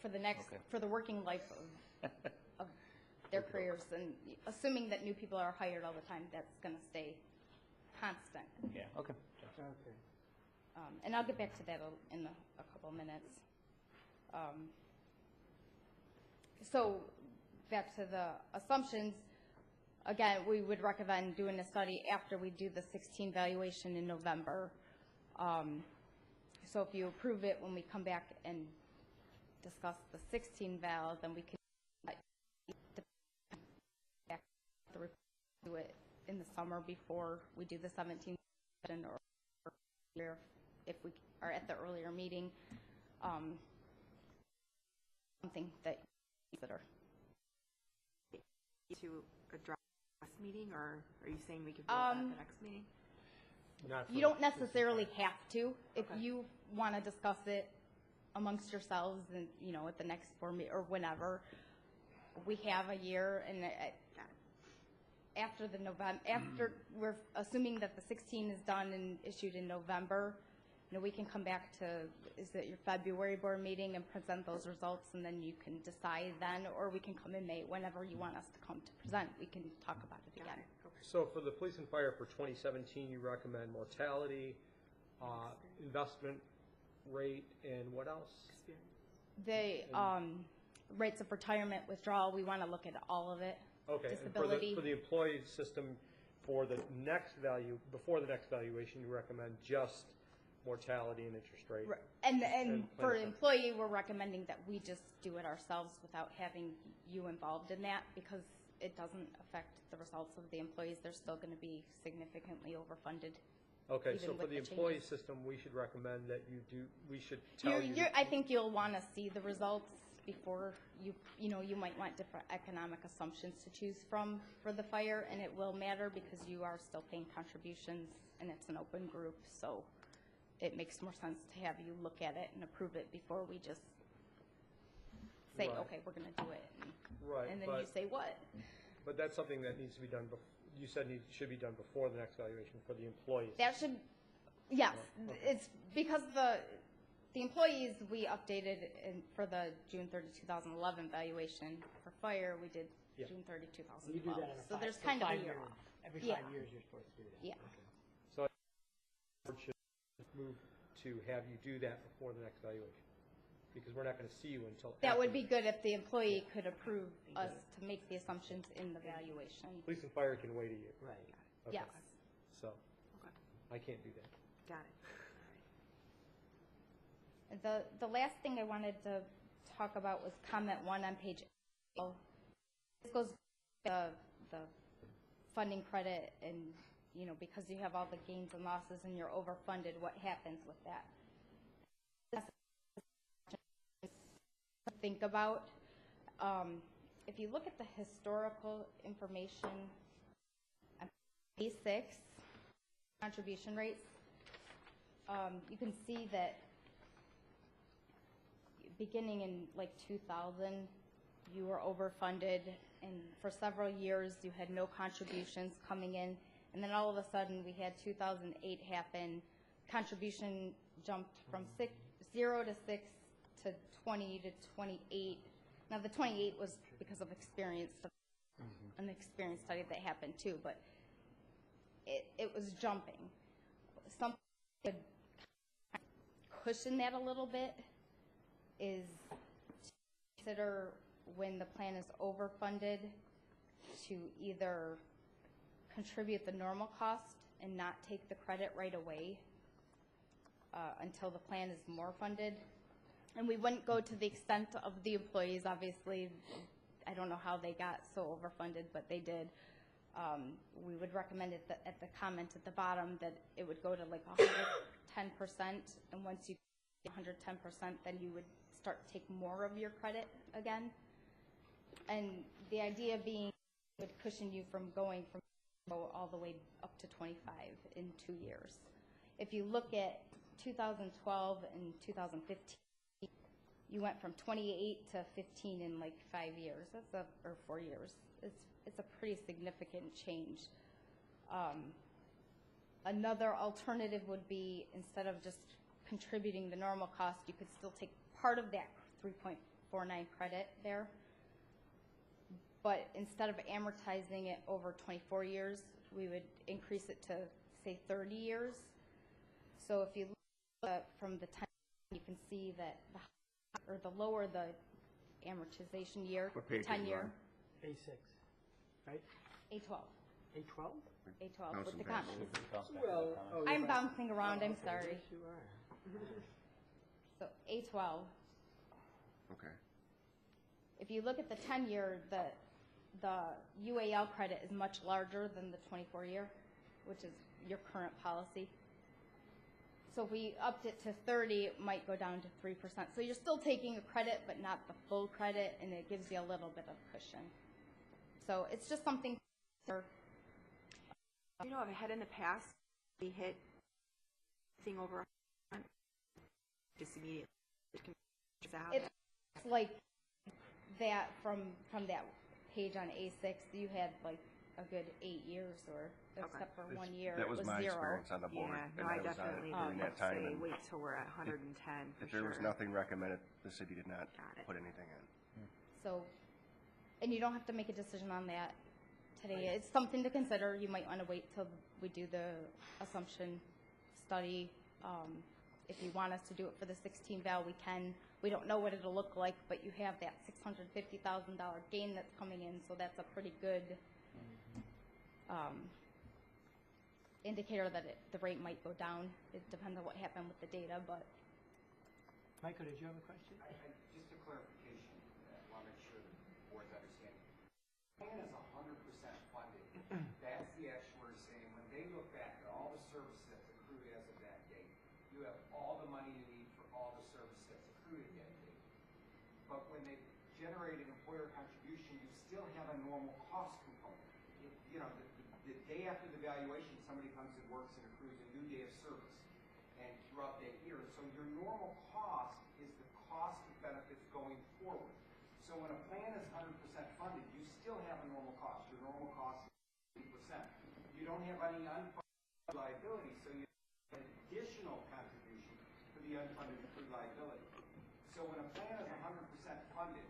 for the next, for the working life of their careers. And assuming that new people are hired all the time, that's going to stay constant. Yeah, okay. Okay. And I'll get back to that in a couple of minutes. So back to the assumptions, again, we would recommend doing a study after we do the 16 valuation in November. So if you approve it when we come back and discuss the 16 val, then we can do it in the summer before we do the 17 or if we are at the earlier meeting. Something that you consider. To address this meeting, or are you saying we could vote at the next meeting? You don't necessarily have to. If you want to discuss it amongst yourselves and, at the next board meeting or whenever, we have a year, and after the November, we're assuming that the 16 is done and issued in November, we can come back to, is it your February board meeting and present those results, and then you can decide then, or we can come in May, whenever you want us to come to present, we can talk about it again. So for the police and fire for 2017, you recommend mortality, investment rate, and what else? The rates of retirement, withdrawal, we want to look at all of it. Okay, Disability. and for the employee system, for the next value, before the next valuation, you recommend just mortality and interest rate? Right. And for benefit. employee, we're recommending that we just do it ourselves without having you involved in that, because it doesn't affect the results of the employees. They're still going to be significantly overfunded. Okay, even so for with the the employee changes. system, we should recommend that we should tell you. I think you'll want to see the results before you might want different economic assumptions to choose from for the fire, and it will matter because you are still paying contributions and it's an open group, so it makes more sense to have you look at it and approve it before we just say, Right. okay, we're going to do it. Right, And then you say what? But that's something that needs to be done, you said should be done before the next valuation for the employees. That should, yes, Oh, okay. it's because the employees we updated for the June 30, 2011 valuation. For fire, we did Yeah. June 30, You do 2012. that in a So there's so kind of a 5 year year- off. Every Yeah. 5 years, you're supposed to do that. Yeah. So the board should move to have you do that before the next valuation, because we're not going to see you until. That after would be the- good if the employee could approve us to make the assumptions in the valuation. Police and fire can wait a year. Right. Okay. Yes. So, Okay. I can't do that. Got it. The last thing I wanted to talk about was comment 1 on page 8. This goes to the funding credit and, you know, because you have all the gains and losses and you're overfunded, what happens with that? Think about. If you look at the historical information on page 6, contribution rates, you can see that beginning in like 2000, you were overfunded, and for several years you had no contributions coming in, and then all of a sudden we had 2008 happen. Contribution jumped from 0 to 6 to 20 to 28. Now the 28 was because of an experience study that happened too, but it was jumping. Something that could cushion that a little bit is to consider when the plan is overfunded to either contribute the normal cost and not take the credit right away until the plan is more funded. And we wouldn't go to the extent of the employees, obviously. I don't know how they got so overfunded, but they did. We would recommend it at the comment at the bottom that it would go to like 110%, and once you get 110%, then you would start to take more of your credit again. And the idea being it would cushion you from going from all the way up to 25 in 2 years. If you look at 2012 and 2015, you went from 28 to 15 in like 5 years. Or 4 years. It's a pretty significant change. Another alternative would be, instead of just contributing the normal cost, you could still take part of that 3.49 credit there. But instead of amortizing it over 24 years, we would increase it to, say, 30 years. So if you look from the 10, you can see that the lower the amortization year, What page 10 are you year, on? A6, right? A12. A12? A12 with the Bouncing comments. Well, oh, I'm you're bouncing around, I'm okay, sorry. yes, you are. So A12. Okay. If you look at the 10-year, the UAL credit is much larger than the 24-year, which is your current policy. So if we upped it to 30, it might go down to 3%. So you're still taking a credit, but not the full credit, and it gives you a little bit of cushion. So it's just something for. You know, I've had in the past, we hit thing over just immediately. It's like that from that page on A6. You had like a good 8 years, or except for 1 year, That it was was my 0. experience on the board. Yeah, no, and I was on it definitely during would that time. say and wait till we're at 110 for If there was sure. nothing recommended, the city did not Got it. put anything in. So, and you don't have to make a decision on that today. It's something to consider. You might want to wait till we do the assumption study. If you want us to do it for the 16 val, we can. We don't know what it'll look like, but you have that $650,000 gain that's coming in, so that's a pretty good indicator that the rate might go down. It depends on what happened with the data, but. Michael, did you have a question? Just a clarification, I want to make sure the board's understanding. The plan is 100% funded. That's the actuary saying, when they look back at all the service that's accrued as of that date, you have all the money you need for all the service that's accrued at that date. But when they generate an employer contribution, you still have a normal cost component. You know, the day after the valuation, somebody comes and works and accrues a new day of service, and throughout that year. So your normal cost is the cost of benefits going forward. So when a plan is 100% funded, you still have a normal cost. Your normal cost is 80%. You don't have any unfunded liability, so you have an additional contribution for the unfunded accrued liability. So when a plan is 100% funded,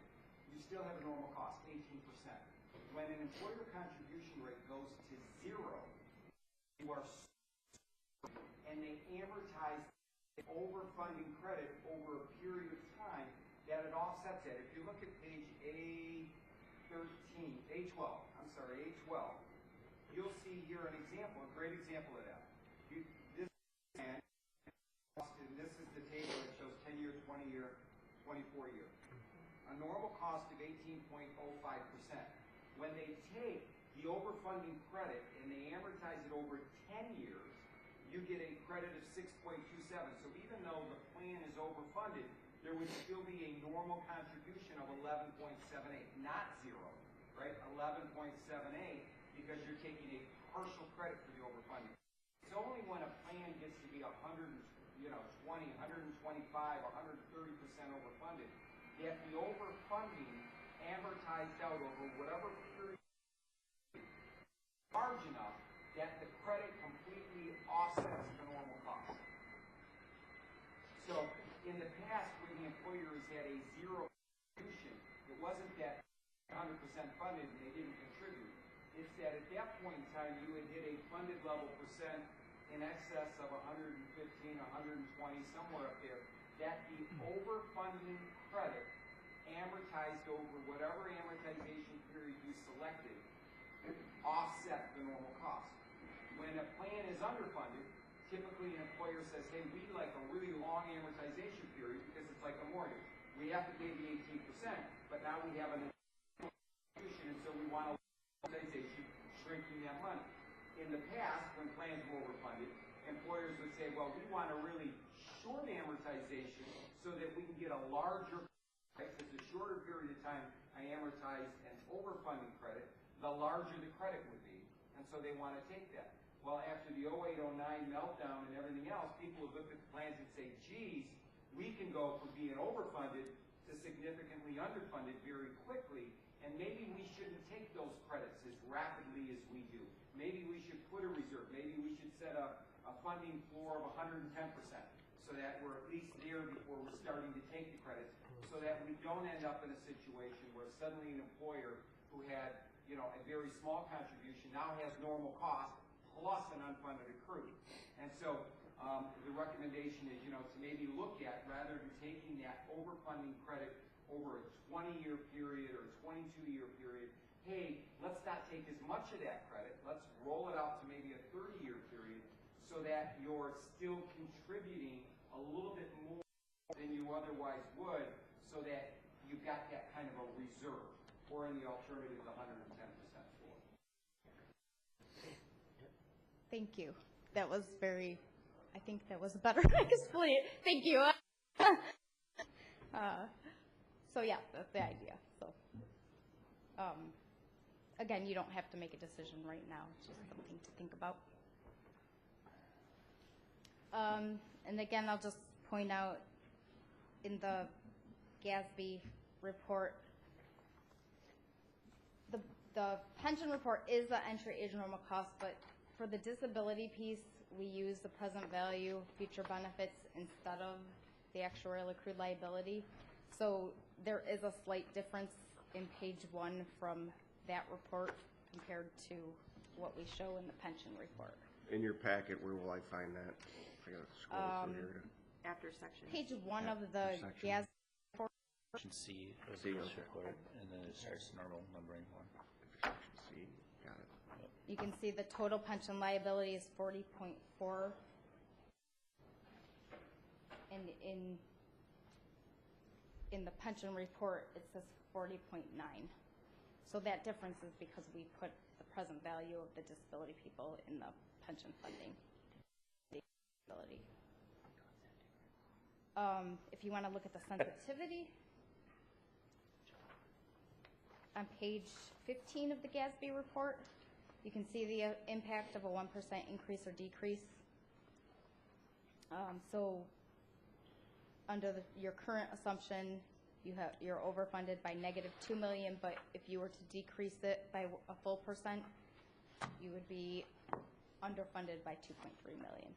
you still have a normal cost, 18%. When an employer contribution rate goes to 0, you are, and they amortize the overfunding credit over a period of time, that it offsets it. If you look at page A12, you'll see here an example, a great example of that. This plan, and this is the table that shows 10-year, 20-year, 24-year. A normal cost of 18.05%. When they take the the overfunding credit and they amortize it over 10 years, you get a credit of 6.27. So even though the plan is overfunded, there would still be a normal contribution of 11.78, not zero, right? 11.78, because you're taking a partial credit for the overfunding. It's only when a plan gets to be 125, 130% overfunded that the overfunding amortized out over whatever period large enough that the credit completely offsets the normal cost. So in the past, when the employers had a zero contribution, it wasn't that 100% funded and they didn't contribute. It's that at that point in time, you would hit a funded level percent in excess of 115, 120, somewhere up there, that the overfunding credit amortized over whatever amortization period you selected offset the normal cost. When a plan is underfunded, typically an employer says, hey, we'd like a really long amortization period because it's like a mortgage. We have to pay the 18%, but now we have an institution, and so we want a amortization shrinking that money. In the past, when plans were overfunded, employers would say, well, we want a really short amortization so that we can get a larger credit, because the shorter period of time I amortize an overfunding credit, the larger the credit would be, and so they want to take that. Well, after the 08-09 meltdown and everything else, people would look at the plans and say, geez, we can go from being overfunded to significantly underfunded very quickly, and maybe we shouldn't take those credits as rapidly as we do. Maybe we should put a reserve. Maybe we should set a funding floor of 110%, so that we're at least there before we're starting to take the credits, so that we don't end up in a situation where suddenly an employer who had, a very small contribution now has normal cost plus an unfunded accrued. And so the recommendation is, to maybe look at, rather than taking that overfunding credit over a 20-year period or a 22-year period, hey, let's not take as much of that credit. Let's roll it out to maybe a 30-year period so that you're still contributing a little bit more than you otherwise would, so that you've got that kind of a reserve, or in the alternative, the 110% floor. Thank you. That was I think that was better explained. Thank you. So yeah, that's the idea. So, again, you don't have to make a decision right now. It's just something to think about. And again, I'll just point out in the GASB report, the pension report is the entry age normal cost, but for the disability piece, we use the present value future benefits instead of the actuarial accrued liability. So there is a slight difference in page 1 from that report compared to what we show in the pension report. In your packet, where will I find that? I gotta scroll through here. After section. Page 1 of the GASB report. Section C of the first report, and then it starts normal numbering 1. Section C, got it. You can see the total pension liability is 40.4, and in the pension report it says 40.9. So that difference is because we put the present value of the disability people in the pension funding. If you want to look at the sensitivity, on page 15 of the GASB report, you can see the impact of a 1% increase or decrease. So under your current assumption, you're overfunded by -2 million, but if you were to decrease it by a full %, you would be underfunded by 2.3 million.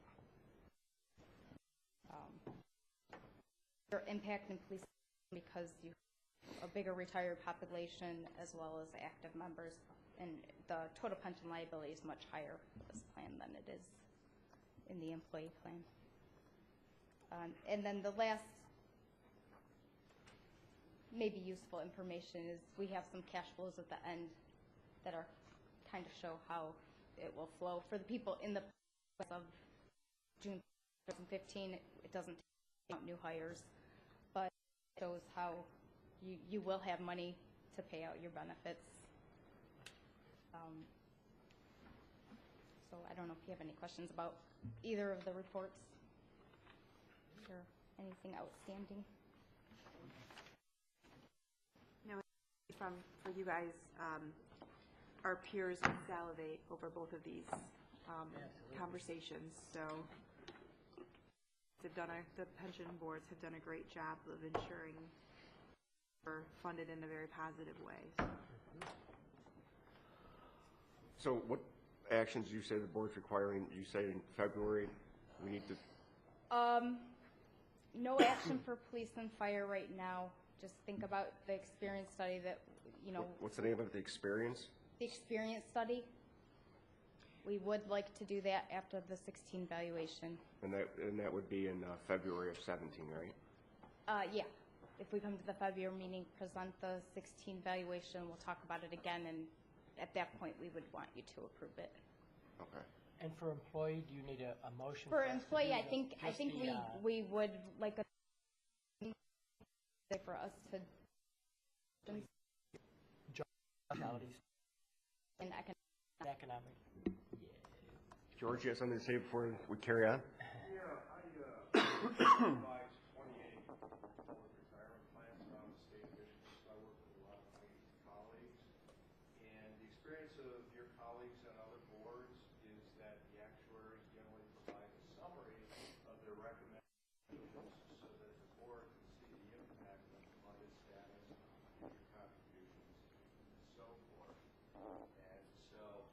Your impact in police, because you have a bigger retired population as well as active members, and the total pension liability is much higher for this plan than it is in the employee plan. And then the last maybe useful information is we have some cash flows at the end that are kind of show how it will flow. For the people in the as of June 2015, it doesn't take out new hires, but it shows how you will have money to pay out your benefits don't know if you have any questions about either of the reports or anything outstanding. No, for you guys, our peers would salivate over both of these conversations. So the pension boards have done a great job of ensuring we're funded in a very positive way. So what actions you say the board's requiring, you say in February, we need to, No action for police and fire right now. Just think about the experience study that, what's the name of it, the experience? the experience study. We would like to do that after the 16 valuation. And that would be in February of 17, right? Yeah. If we come to the February meeting, present the 16 valuation, we'll talk about it again, and at that point, we would want you to approve it. Okay. And for employee, do you need a motion? For us to employee, do I think we would like for us to realities and economic. George, you have something to say before we carry on? Yeah, I advise 28 retirement plans around the state of Michigan, so I work with a lot of my colleagues. And the experience of your colleagues on other boards is that the actuaries generally provide a summary of their recommendations so that the board can see the impact of funded status, your contributions, and so forth. And so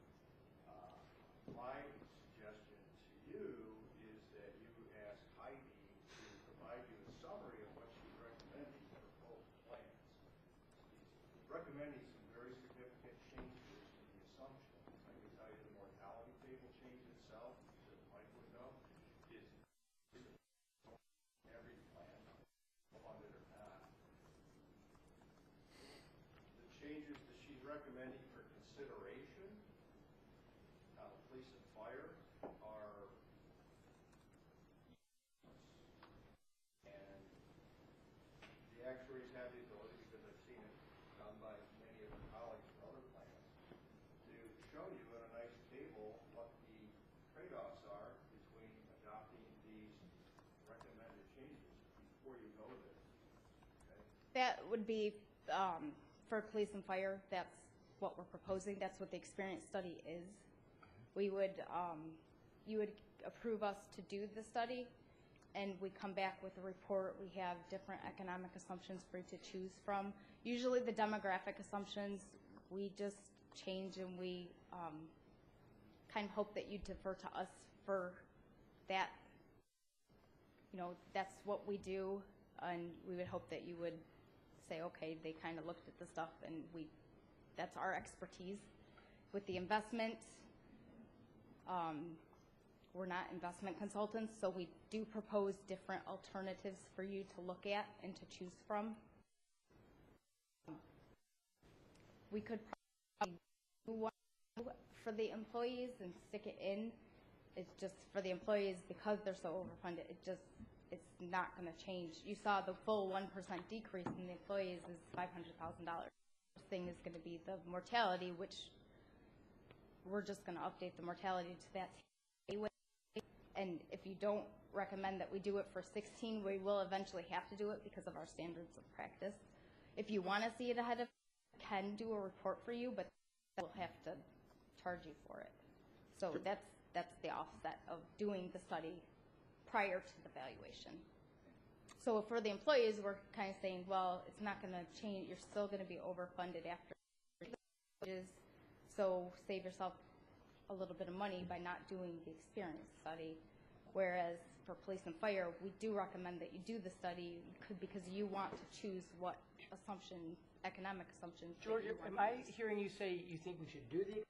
my suggestion to you is that you ask Heidi to provide you a summary of what she's recommending for both plans. She's recommending some very significant changes to the assumptions. I can tell you the mortality table change itself, that Mike would know, is every plan, funded or not. The changes that she's recommending for consideration police and fire are, and the actuaries have the ability, because I've seen it done by many of their colleagues in other plans, to show you in a nice table what the trade-offs are between adopting these recommended changes before you go there. Okay? That would be for police and fire. That's what we're proposing. That's what the experience study is. We would, you would approve us to do the study, and we come back with a report. We have different economic assumptions for you to choose from. Usually the demographic assumptions, we just change, and we kind of hope that you defer to us for that. That's what we do, and we would hope that you would say, okay, they kind of looked at the stuff, and that's our expertise. With the investment, we're not investment consultants, so we do propose different alternatives for you to look at and to choose from. We could probably do one for the employees and stick it in. It's just for the employees, because they're so overfunded, it's not going to change. You saw the full 1% decrease in the employees is $500,000. First thing is going to be the mortality, which we're just going to update the mortality to that anyway. And if you don't recommend that we do it for 16, we will eventually have to do it because of our standards of practice. If you want to see it ahead of, can do a report for you, but we'll have to charge you for it. So that's the offset of doing the study prior to the valuation. So for the employees, we're kind of saying, well, it's not going to change. You're still going to be overfunded after. So save yourself a little bit of money by not doing the experience study. Whereas for police and fire, we do recommend that you do the study because you want to choose what economic assumptions. George, am I hearing you say you think we should do the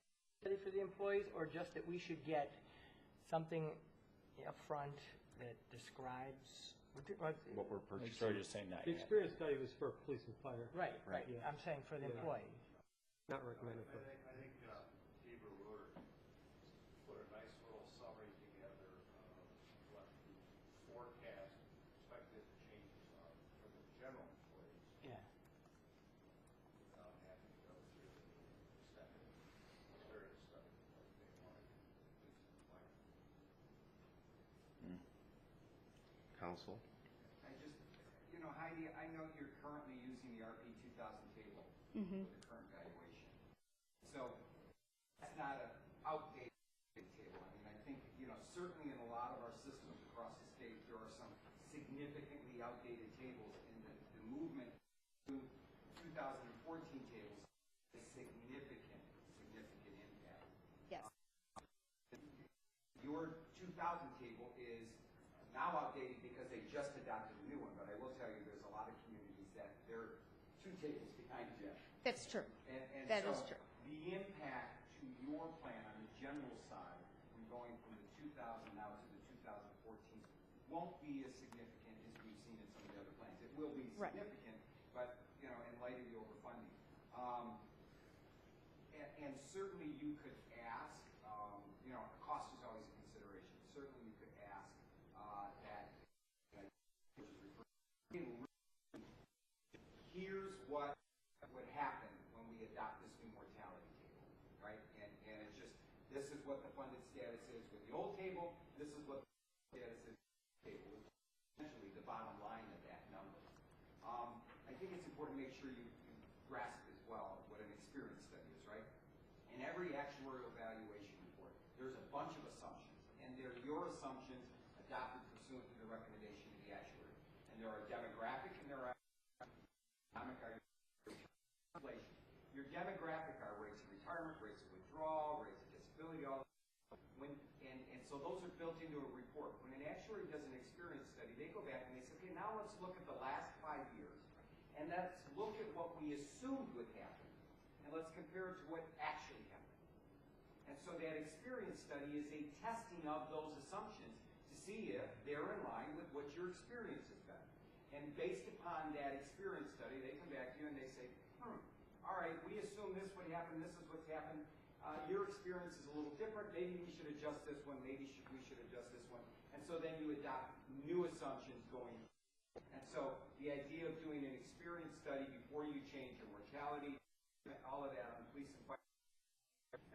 study for the employees, or just that we should get something up front that describes What we're I'm purchasing? sorry, just saying that. The experience study was for police and fire. right? Yeah. I'm saying for the Yeah. employee. Not recommended for. I think Tabor Roder put a nice little summary together of what the forecast expected changes are for the general employees Yeah. without having to go through the extended experience study like they wanted police and counsel. I just, Heidi, I know you're currently using the RP 2000 table for the current valuation. So that's not an outdated table. I mean, I think, certainly in a lot of our systems across the state, there are some significantly outdated tables, and the movement to 2014 tables is significant impact. Yes. Your 2000 table is now outdated because they just adopted a new one, but I will tell you there's a lot of communities that they're 2 tables behind you. That's true. And That so is true. the impact to your plan on the general side, from going from the 2000 now to the 2014, won't be as significant as we've seen in some of the other plans. It will be Right. significant, but, in light of the overfunding. And certainly you could ask, cost is always a consideration. Certainly you could ask that, here's what would happen when we adopt this new mortality table, right? And it's just, this is what the funded status is with the old table, this is what the status is with the table, which is essentially the bottom line of that number. I think it's important to make sure you grasp as well what an experience study is, right? In every actuarial valuation report, there's a bunch of assumptions, and they're your assumptions adopted pursuant to the recommendation of the actuary. And there are demographic and there are economic inflation. Your demographic are rates of retirement, rates of withdrawal, rates of disability, all and so those are built into a report. When an actuary does an experience study, they go back and they say, okay, now let's look at the last 5 years, and let's look at what we assumed would happen, and let's compare it to what actually happened. And so that experience study is a testing of those assumptions to see if they're in line with what your experience has been. And based upon that experience study, they come back to you and they say, all right, we assume this would happen, this is what's happened. Your experience is a little different. Maybe we should adjust this one. Maybe we should adjust this one. And so then you adopt new assumptions going. And so the idea of doing an experience study before you change your mortality, all of that on police and fire,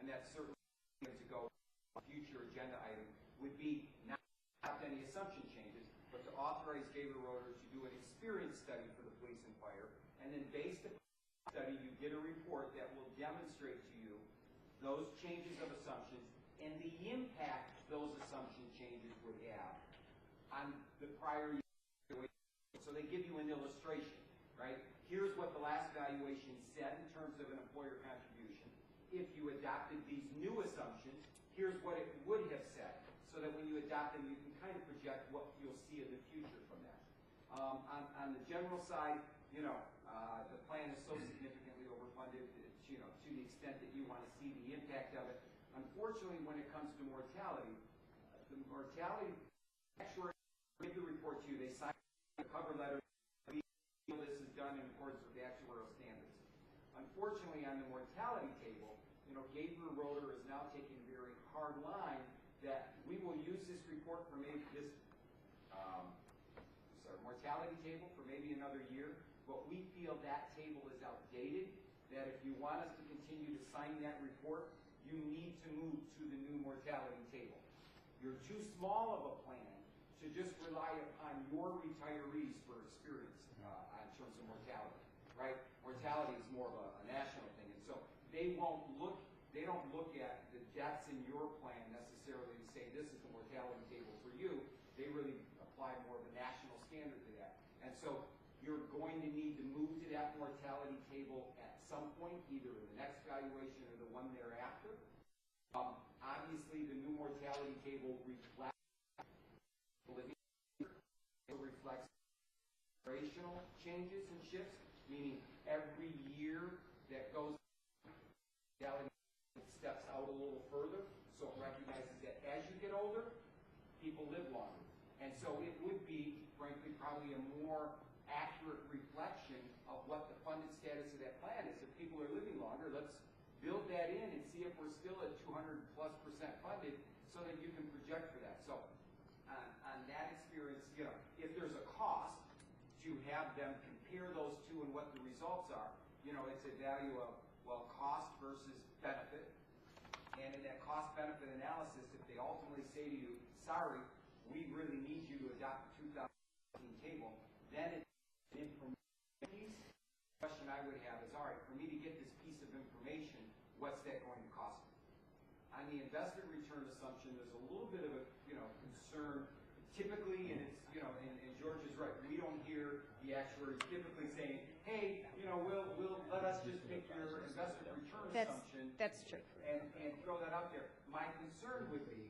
and that's certainly to go a future agenda item, would be not to adopt any assumption changes, but to authorize Gabriel Roeder to do an experience study for the police and fire, and then based upon the study, you get a report that will demonstrate to you those changes of assumptions and the impact those assumption changes would have on the prior year. So they give you an illustration, right? Here's what the last valuation said in terms of an employer contribution. If you adopted these new assumptions, here's what it would have said, so that when you adopt them, you can kind of project what you'll see in the future from that. On the general side, the plan is so significantly overfunded that, to the extent that you want to see the impact of it. Unfortunately, when it comes to mortality, actuary give the report to you, they sign a cover letter, this is done in accordance with the actuarial standards. Unfortunately, on the mortality table, Gabriel Roeder is now taking a very hard line that we will use this report for maybe this mortality table for maybe another year, but we feel that table is outdated, that if you want us to continue to sign that report, you need to move to the new mortality table. You're too small of a plan to just rely upon your retirees for experience in terms of mortality, right? Mortality is more of a national thing, and so they don't look at the deaths in your plan necessarily to say this is the mortality table for you. They really apply more of a national standard to that. And so you're going to need to move to that mortality table at some point, either in the next valuation or the one thereafter. Obviously, the new mortality table reflects operational changes and shifts, meaning every year that goes, mortality steps out a little further, so it recognizes that as you get older, people live longer. And so it would be, frankly, probably a more accurate reflection of what the funded status of that plan is. If people are living longer, let's build that in and see if we're still at 200+% funded so that you can project for that. So on that experience, if there's a cost to have them compare those two and what the results are, it's a value of, cost versus benefit. And in that cost-benefit analysis, if they ultimately say to you, sorry, we really need you to adopt the then it's information piece. The question I would have is, all right, for me to get this piece of information, what's that going to cost me? On the investment return assumption, there's a little bit of a, concern typically, and it's, and George is right, we don't hear the actuaries typically saying, hey, we'll let us just pick your investment return assumption. That's true. And throw that out there. My concern would be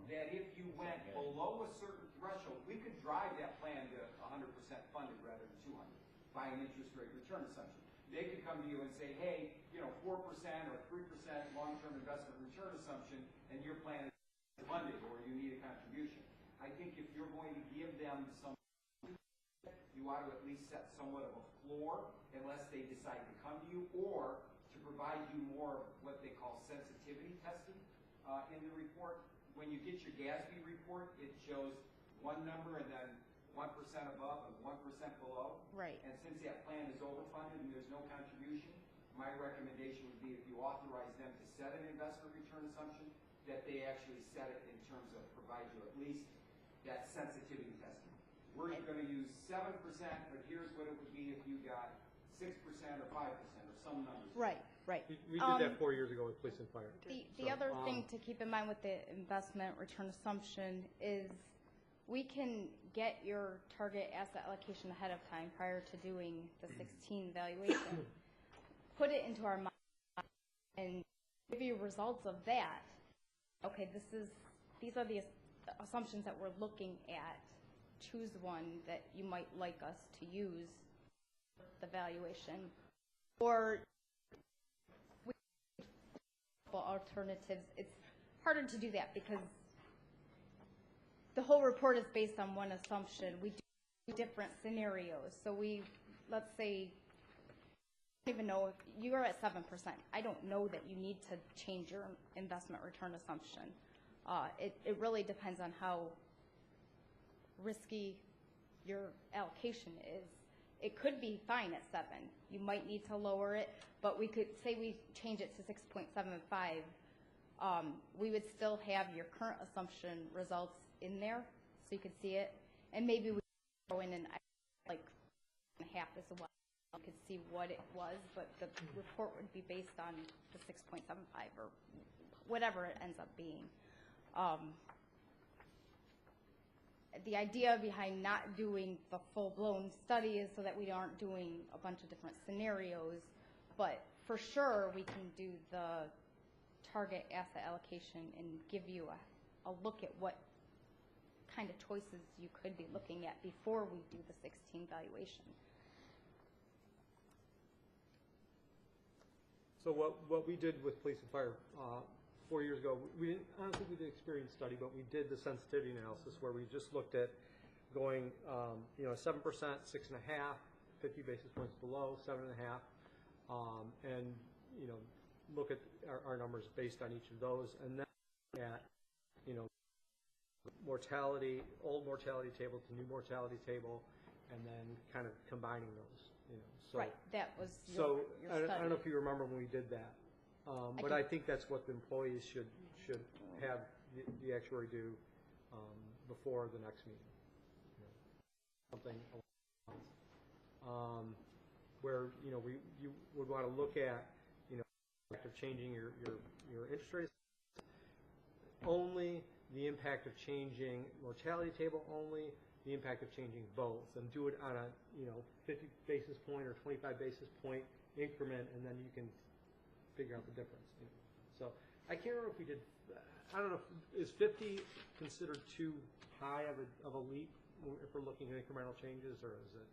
that if you went below a certain threshold, we could drive that plan to 100% funded rather than 200 by an interest rate return assumption. They could come to you and say, hey, 4% or 3% long-term investment return assumption, and your plan is funded or you need a contribution. I think if you're going to give them some, you ought to at least set somewhat of a floor unless they decide to come to you, or to provide you more of what they call sensitivity testing in the report. When you get your GASB report, it shows one number and then 1% above and 1% below. Right. And since that plan is overfunded and there's no contribution, my recommendation would be if you authorize them to set an investment return assumption, that they actually set it in terms of provide you at least that sensitivity testing. We're going to use 7%, but here's what it would be if you got 6% or 5% or some numbers. Right, right. We did that 4 years ago with police and fire. The other thing to keep in mind with the investment return assumption is we can get your target asset allocation ahead of time prior to doing the 16 valuation, put it into our mind, and give you results of that. Okay, these are the assumptions that we're looking at. Choose one that you might like us to use the valuation, or alternatives. It's harder to do that because the whole report is based on one assumption. We do different scenarios. So let's say, I don't even know if you are at 7%. I don't know that you need to change your investment return assumption. It really depends on how risky your allocation is. It could be fine at 7. You might need to lower it, but we could say we change it to 6.75. We would still have your current assumption results in there, so you could see it, and maybe we could throw in like half as well. You could see what it was, but the report would be based on the 6.75 or whatever it ends up being. The idea behind not doing the full-blown study is so that we aren't doing a bunch of different scenarios, but for sure we can do the target asset allocation and give you a look at what kind of choices you could be looking at before we do the 16 valuation. So what we did with police and fire 4 years ago, I don't think we did experience study, but we did the sensitivity analysis where we just looked at going, 7%, 6.5, 50 basis points below, 7.5, and look at our numbers based on each of those, and then at mortality, old mortality table to new mortality table, and then kind of combining those. So, right, that was your study. I don't know if you remember when we did that. But I think that's what the employees should have the actuary do before the next meeting. Something along those lines. Where you would want to look at the impact of changing your interest rates only, the impact of changing mortality table only, the impact of changing both, and do it on a 50 basis point or 25 basis point increment, and then you can figure out the difference. So I can't remember if we did. I don't know. Is 50 considered too high of a leap if we're looking at incremental changes, or is it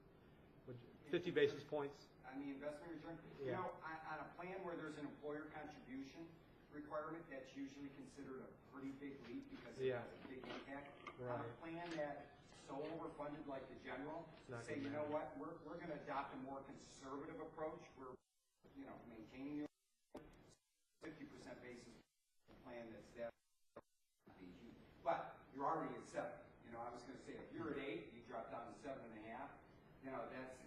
50 basis points? On the investment return, Yeah. On a plan where there's an employer contribution requirement, that's usually considered a pretty big leap because it has a big impact. Right. On a plan that's so overfunded like the general, say, gonna you know matter. what, we're going to adopt a more conservative approach. We're maintaining the 50% basis plan that's that. But you're already at 7. I was going to say if you're at 8, you drop down to 7.5. That's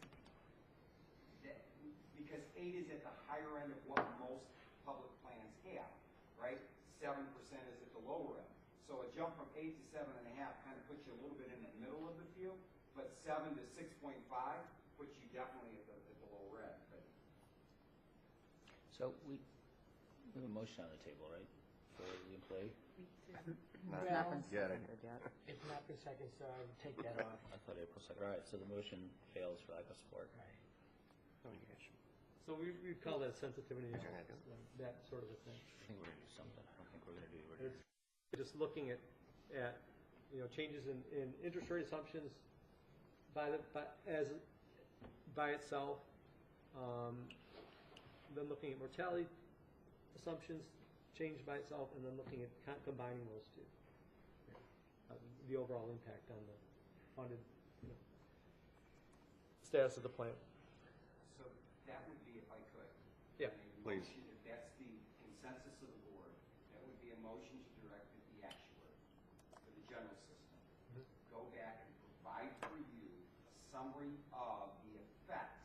because 8 is at the higher end of what most public plans have, right? 7% is at the lower end. So a jump from 8 to 7.5 kind of puts you a little bit in the middle of the field. but 7 to 6.5 puts you definitely at the low red. But So we have a motion on the table, right, for the employee? Not It's not been yet. seconded yet. It's not been second, so I would take that off. I thought April second. All right, so the motion fails for lack of support. So we'd call that sensitivity Okay. analysis, then, that sort of a thing. I think we're gonna do something. I don't think we're gonna do. It's just looking at changes in interest rate assumptions by itself, then looking at mortality assumptions changed by itself, and then looking at combining those two. The overall impact on the funded status of the plan. so that would be, if I could. Yeah, a please. motion, if that's the consensus of the board, that would be a motion to direct the actuary for the general system. Go back and provide for you a summary of the effects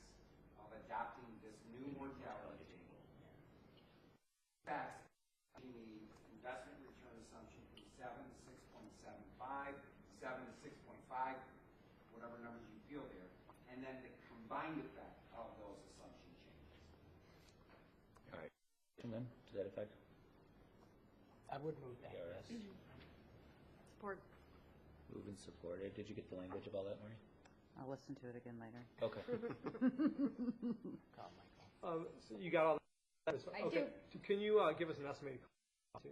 of adopting this new mortality table. Effects in the investment return assumption from 7 to 6.75, 7 to 6.5, whatever numbers you feel there, and then the combined effect of those assumption changes. All right. And then, to that effect? I would move that. ERS. Support. Moved and supported. Did you get the language of all that, Marie? I'll listen to it again later. Okay. Call Michael. So you got all that? I Okay. do. Can you give us an estimated cost too,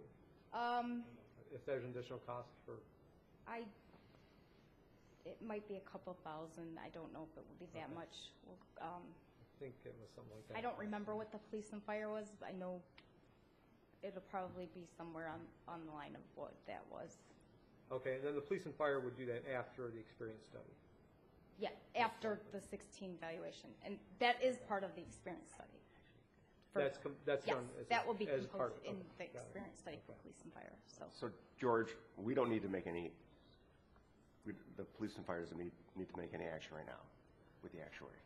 Um, if there's an additional cost for? it might be a couple thousand. I don't know if it would be that much. I think it was something like that. I don't remember what the police and fire was. I know it'll probably be somewhere on the line of what that was. Okay, and then the police and fire would do that after the experience study. Yeah, after the 16 valuation, and that is part of the experience study. For- That's yes, done that will be as part composed in of- the got it. experience study for Okay. police and fire. So So, George, we don't need to make any, the police and fire doesn't need to make any action right now with the actuary.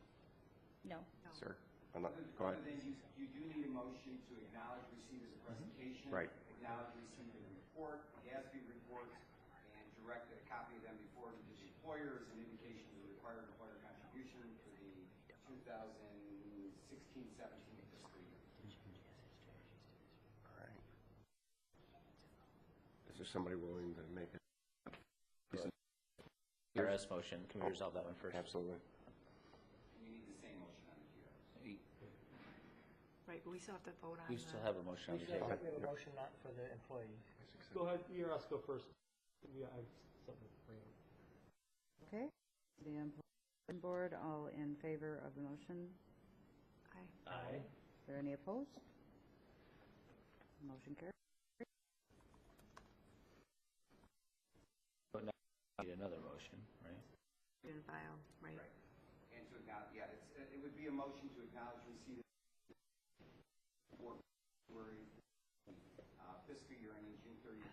no. Sir? I'm not, go ahead. Other than you do need a motion to acknowledge receipt of the presentation. Right. Acknowledge receipt of the report, the GASB report, and direct a copy of them before to the employer as an indication of the required employer contribution for the 2016-17 fiscal year. All right. Is there somebody willing to make it? ERS motion. Can we resolve that one first? Absolutely. We need the same motion on the GRS. Right, but we still have to vote on We still have a motion on the We table. have a motion not for the employee. Go ahead, ERS go first. Yeah, I have something to bring up. Okay, the employee board, all in favor of the motion? Aye. Aye. Is there any opposed? Motion carries. But now we need another motion, right? In file, right. And to acknowledge, yeah, it would be a motion to acknowledge receipt of for February fiscal year ending June 30th,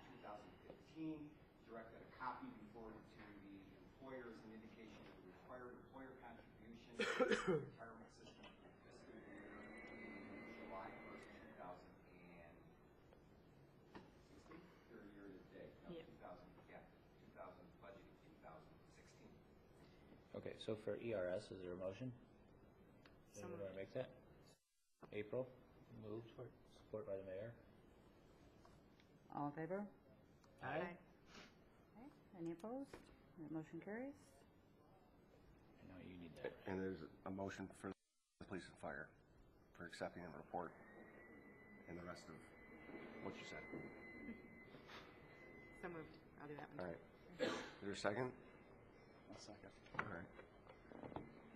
2015. Directed a copy before to the employer as an indication of the required employer contribution to the retirement system for the fiscal year ending July 1st, 2016, or year to date, no, Yep. 2000 budget 2016. Okay, so for ERS, is there a motion? So Anyone moved. want to make that? April, moved, support by the mayor. All in favor? Aye. Okay, any opposed? That motion carries. I know you need that. And there's a motion for the police and fire for accepting the report and the rest of what you said. So moved. I'll do that All one. right. Is there a second? I'll second. All right.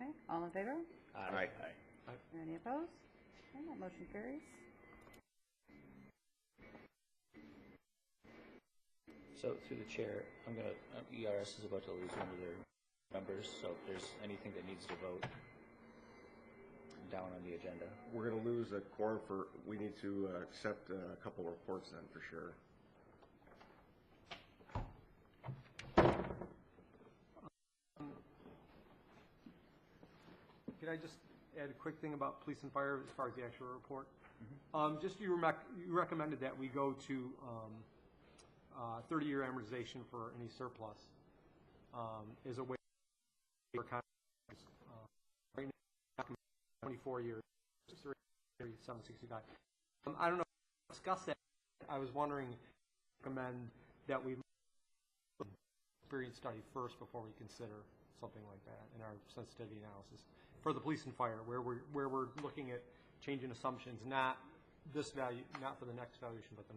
Okay, all in favor? Aye. Any opposed? Okay, that motion carries. So through the chair, ERS is about to lose one of their members, so if there's anything that needs to vote down on the agenda. We're going to lose a quorum for, we need to accept a couple of reports then for sure. Can I just add a quick thing about police and fire as far as the actual report? Just you recommended that we go to 30-year amortization for any surplus as a way 24 years, 769. I don't know if we discussed that. I was wondering, recommend that we experience study first before we consider something like that in our sensitivity analysis for the police and fire, where we're looking at changing assumptions, not this value, not for the next valuation, but the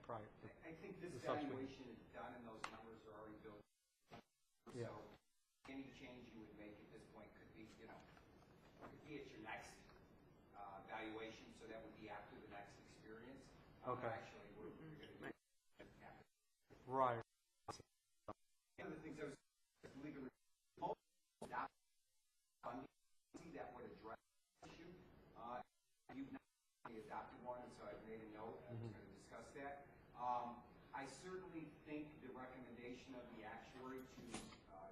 prior. I think this the subsequent. valuation is done and those numbers are already built. Yeah. So any change you would make at this point could be, could be at your next valuation, so that would be after the next experience. Okay. Actually, we're going to do it after. Right. One of the things I was legally funding that would address the issue. You've not adopted one, and so I've made a note. I was going to discuss that. I certainly think the recommendation of the actuary to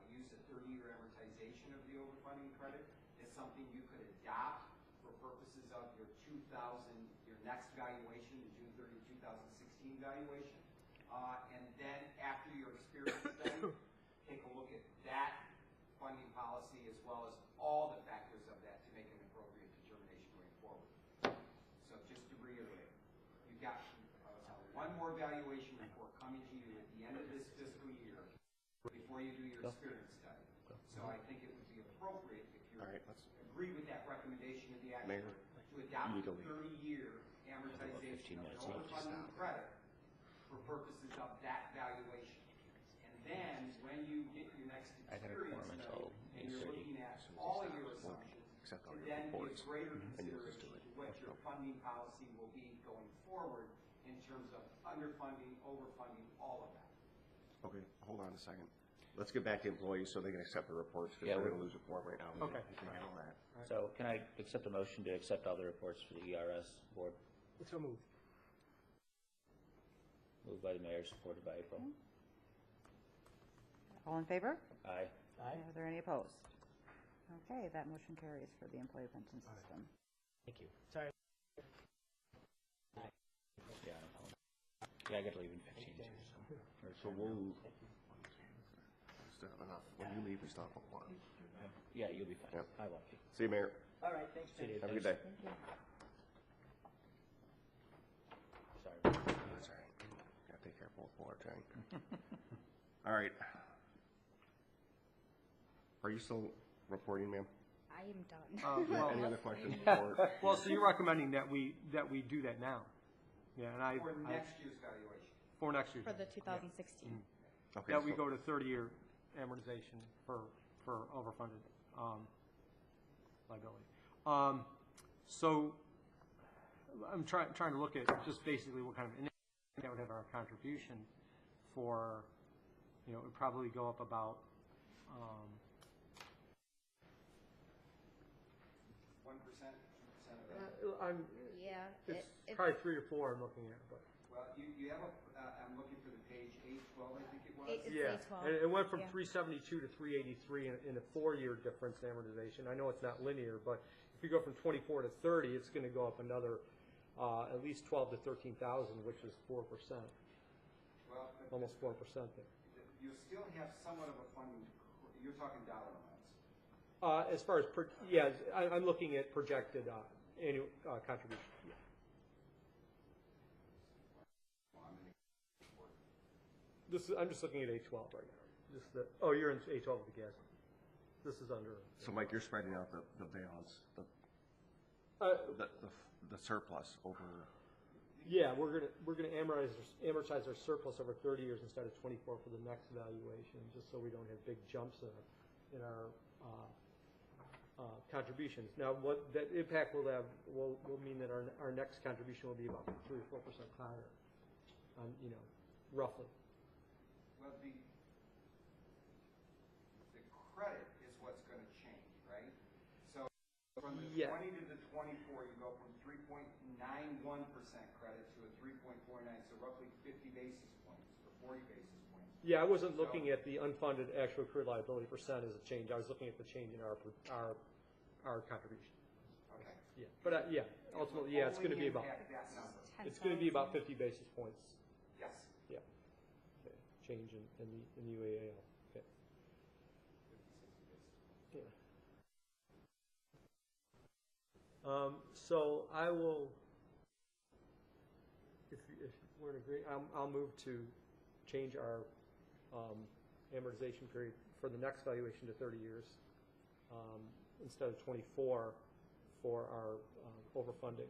use a 30-year amortization of the overfunding credit is something you could adopt for purposes of your next valuation, the June 30, 2016 valuation. And then after your experience study, take a look at that funding policy as well as all the factors of that to make an appropriate determination going forward. So just to reiterate, you've got one more valuation report coming to you at the end of this fiscal year before you do your experience study. So I think it would be appropriate if you agree with that recommendation of the actuary to adopt a 30-year amortization of an overfunding credit for purposes of that valuation. And then when you get your next experience study and you're looking at all of your assumptions, and then give greater consideration to what your funding policy will be going forward in terms of underfunding, overfunding, all of that. Okay, hold on a second. Let's get back to employees so they can accept the reports, because we're going to lose a form right now. Okay. We can handle that. So can I accept a motion to accept all the reports for the ERS board? So moved. Moved by the mayor, supported by April. All in favor? Aye. Are there any opposed? Okay, that motion carries for the employee pension system. Thank you. Sorry. Yeah, no problem. Yeah, I got to leave in 15 minutes. So we'll still have enough. When you leave, we still have one. Yeah, you'll be fine. Yep. I won't be. See you, Mayor. All right, thanks, See you, Jim. Have a good day. Sorry. That's all right. Gotta take care of both water tank. All right. Are you still reporting, ma'am? I am done. Any other questions? Or- Well, so you're recommending that we do that now? Yeah, and For next year's valuation. for next year. For the 2016. Okay, That we so- go to 30-year amortization for overfunded liability. So I'm trying to look at just basically what kind of initiative that would have our contribution for, it would probably go up about 1%, 2% of that. Yeah. it's it- probably 3 or 4 I'm looking at, but. Well, you have I'm looking for the page 812, I think it was. It's Yeah, A12. and it went from Yeah. 372 to 383 in a 4-year difference in amortization. I know it's not linear, but if you go from 24 to 30, it's going to go up another at least 12 to 13,000, which is 4%, Well, but almost 4% there. you still have somewhat of a funding, you're talking dollar amounts. As far as, I'm looking at projected annual contribution. Yeah. Well, I'm in I'm just looking at A12 right now. You're in A12 of the gas. This is under. So, Mike, you're spreading out the balance, the surplus over. Yeah, we're gonna amortize our surplus over 30 years instead of 24 for the next valuation, just so we don't have big jumps in our contributions. Now, what that impact will have will mean that our next contribution will be about 3 or 4% higher, roughly. Well, the credit is what's going to change, right? So from the 20 to the 24, you go from 3.91% credit to a 3.49, so roughly 50 basis points or 40 basis points. Yeah, I wasn't looking at the unfunded actual accrued liability percent as a change. I was looking at the change in our contribution. Okay. Yeah, but ultimately, it's going to be about That number. it's going to be about 50 basis points. Yes. Yeah. Okay. Change in the UAAL. Okay. Yeah. So I will, if we're in agreement, I'll move to change our amortization period for the next valuation to 30 years instead of 24 for our overfunding.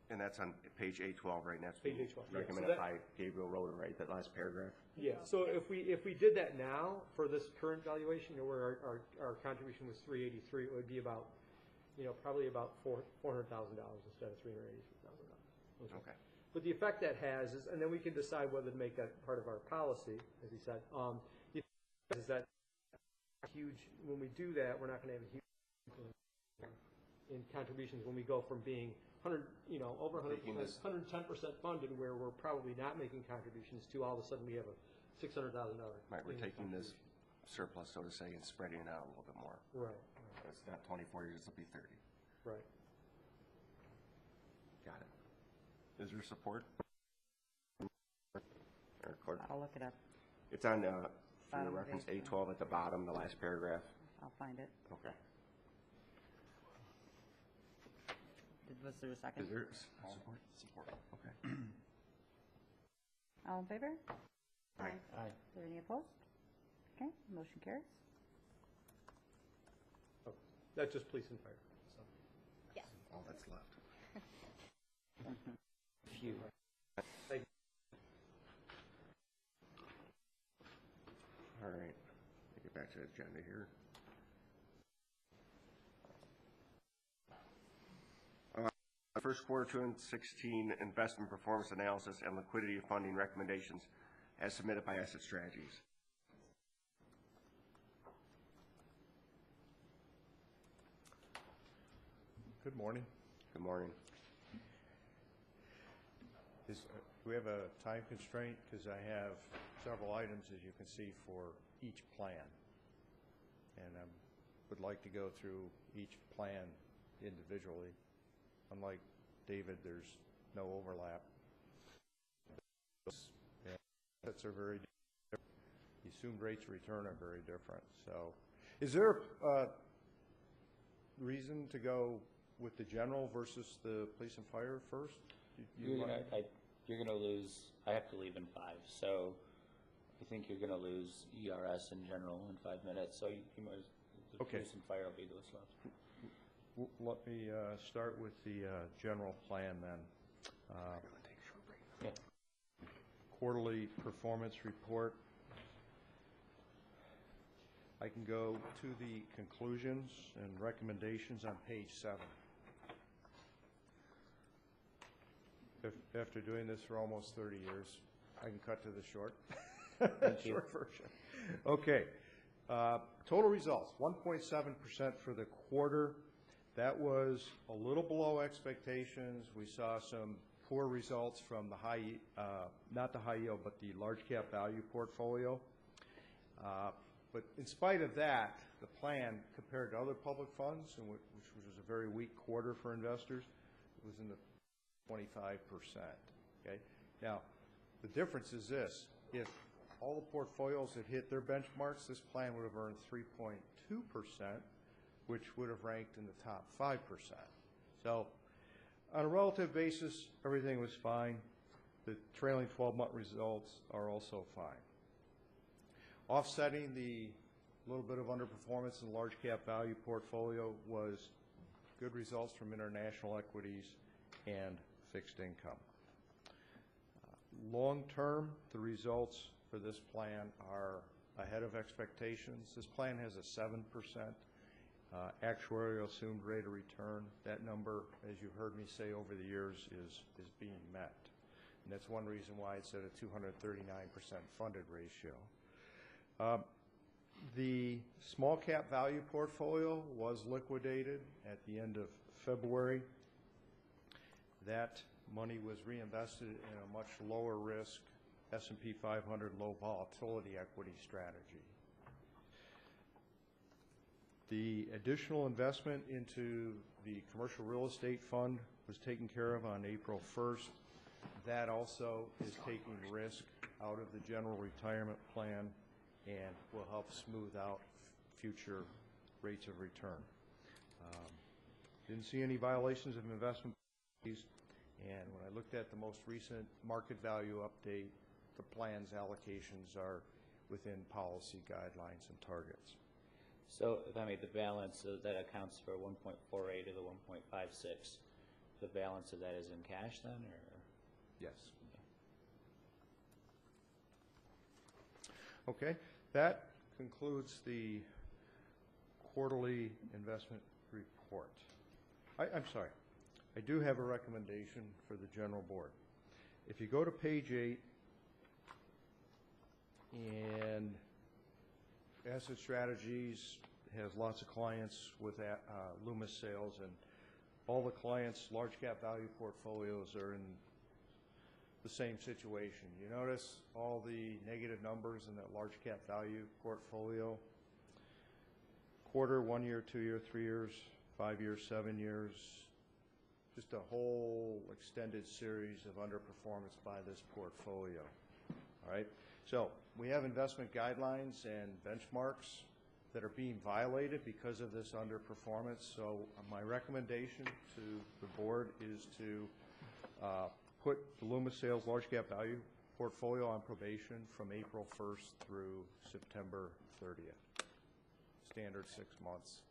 And that's on page A12, right? And that's Page A12, yeah. recommended So that- by Gabriel Roder, right? That last paragraph? Yeah, so if we did that now for this current valuation, where our contribution was 383, it would be about, probably about $400,000 instead of $383,000. Okay. But the effect that has is, and then we can decide whether to make that part of our policy, as he said. The effect is that huge, when we do that, we're not going to have a huge in contributions when we go from being 100, over 100%, 110% funded, where we're probably not making contributions, to all of a sudden we have a $600,000. Right, we're taking this surplus, so to say, and spreading it out a little bit more. Right. It's not 24 years, it'll be 30. Right. Got it. Is there support? Or clerk? I'll look it up. It's on, for your Bottom of reference, page. A12 at the bottom, the last paragraph. I'll find it. Okay. Was there a second? Is there support? Support, okay. All in favor? Aye. Aye. Is there any opposed? Okay, motion carries. Oh, that's just police and fire. So. Yes. All that's left. Phew. Thank you. All right, let me get back to the agenda here. First quarter 2016 investment performance analysis and liquidity funding recommendations as submitted by Asset Strategies. Good morning. Good morning. Do we have a time constraint? Because I have several items, as you can see, for each plan. And I would like to go through each plan individually. Unlike David, there's no overlap. The assets are very different. The assumed rates of return are very different. So is there a reason to go with the general versus the police and fire first? You're gonna lose. I have to leave in 5, so I think you're gonna lose ERS in general in 5 minutes. So you might. The Okay. police and fire will be what's left. Let me start with the general plan then. Yeah. Quarterly performance report. I can go to the conclusions and recommendations on page 7. After doing this for almost 30 years, I can cut to the short, short version. Okay. Total results, 1.7% for the quarter. That was a little below expectations. We saw some poor results from the not the high yield, but the large cap value portfolio. But in spite of that, the plan compared to other public funds, which was a very weak quarter for investors, was in the 25%. Okay. Now, the difference is this: if all the portfolios had hit their benchmarks, this plan would have earned 3.2%, which would have ranked in the top 5%. So, on a relative basis, everything was fine. The trailing 12-month results are also fine. Offsetting the little bit of underperformance in the large cap value portfolio was good results from international equities and fixed income. Long term, the results for this plan are ahead of expectations. This plan has a 7% actuarial assumed rate of return. That number, as you heard me say over the years, is being met. And that's one reason why it's at a 239% funded ratio. The small cap value portfolio was liquidated at the end of February. That money was reinvested in a much lower risk S&P 500 low volatility equity strategy. The additional investment into the commercial real estate fund was taken care of on April 1st. That also is taking risk out of the general retirement plan and will help smooth out future rates of return. Didn't see any violations of investment policies, and when I looked at the most recent market value update, the plan's allocations are within policy guidelines and targets. So if I made the balance, that accounts for 1.48 of the 1.56. The balance of that is in cash then, or? Yes. Okay, that concludes the quarterly investment report. I'm sorry, I do have a recommendation for the general board. If you go to page 8, and Asset Strategies has lots of clients with Loomis sales, and all the clients' large cap value portfolios are in the same situation. You notice all the negative numbers in that large cap value portfolio. Quarter, 1 year, 2 year, 3 years, 5 years, 7 years, just a whole extended series of underperformance by this portfolio. All right, so we have investment guidelines and benchmarks that are being violated because of this underperformance. So my recommendation to the board is to put the Loomis Sales large cap value portfolio on probation from April 1st through September 30th. Standard 6 months.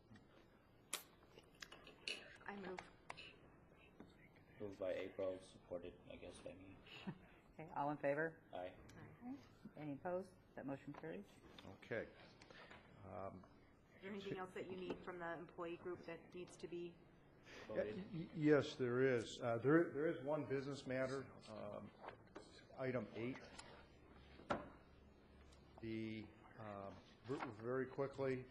I move. Moved by April, supported, I guess, by me. Okay, all in favor? Aye. Any opposed? That motion carries. Okay. Is there anything else that you need from the employee group that needs to be? Yes, there is. There is one business matter, item 8. Very quickly,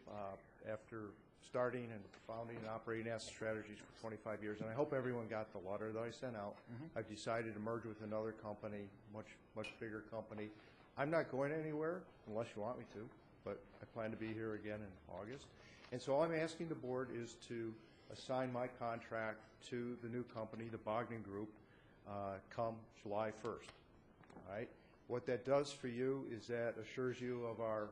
after starting and founding and operating Asset Strategies for 25 years, and I hope everyone got the letter that I sent out. I've decided to merge with another company, much bigger company. I'm not going anywhere unless you want me to, but I plan to be here again in August. And so all I'm asking the board is to assign my contract to the new company, the Bogdan Group, come July 1st. All right? What that does for you is that assures you of our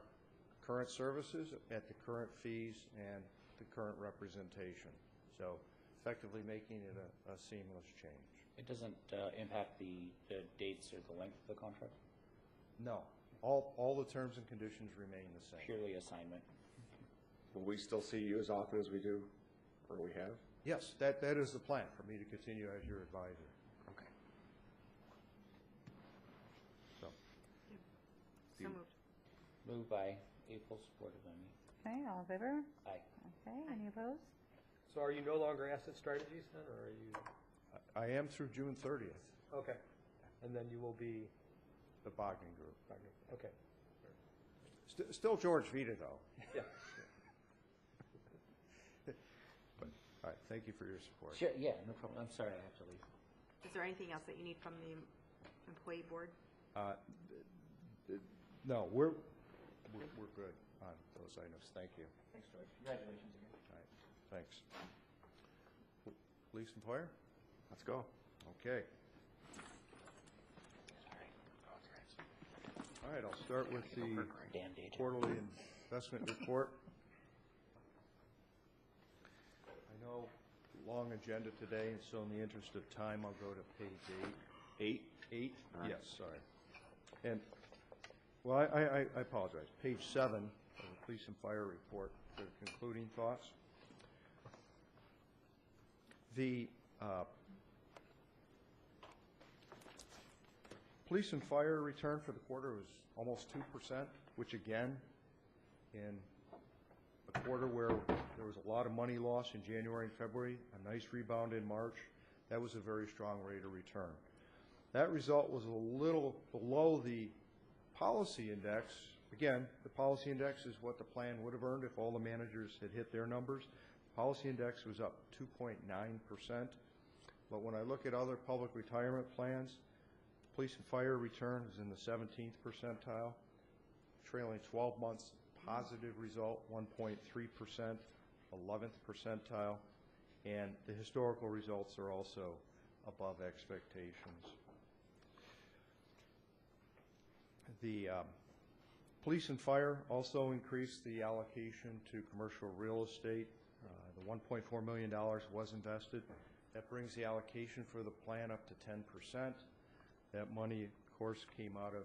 current services at the current fees and the current representation. So effectively making it a seamless change. It doesn't impact the dates or the length of the contract? No. All the terms and conditions remain the same. Purely assignment? Will we still see you as often as we do, or we have? Yes, that is the plan, for me to continue as your advisor. Okay. So, So moved. Moved by April, supported by me. Okay, all in favor? Aye. Okay, any opposed? So are you no longer Asset Strategies then, or are you? I am through June 30th, Okay. And then you will be, the Bogdan Group. okay. Still George Vita, though. Yeah. But, all right, thank you for your support. Sure, yeah, no problem. I'm sorry I have to leave. Is there anything else that you need from the employee board? No, we're good on those items. Thank you. Thanks, George. Congratulations again. All right, thanks. Police and Fire? Let's go. Okay. All right, I'll start with the Damn day job. quarterly investment report. I know, long agenda today, and so in the interest of time, I'll go to page 8. 8? All right. Yes, sorry. And, well, I apologize. Page 7 of the Police and Fire report, the concluding thoughts. The Police and Fire return for the quarter was almost 2%, which again, in a quarter where there was a lot of money lost in January and February, a nice rebound in March, that was a very strong rate of return. That result was a little below the policy index. Again, the policy index is what the plan would have earned if all the managers had hit their numbers. The policy index was up 2.9%. But when I look at other public retirement plans, Police and Fire return is in the 17th percentile. Trailing 12 months positive result, 1.3%, 11th percentile. And the historical results are also above expectations. The Police and Fire also increased the allocation to commercial real estate. The $1.4 million was invested. That brings the allocation for the plan up to 10%. That money, of course, came out of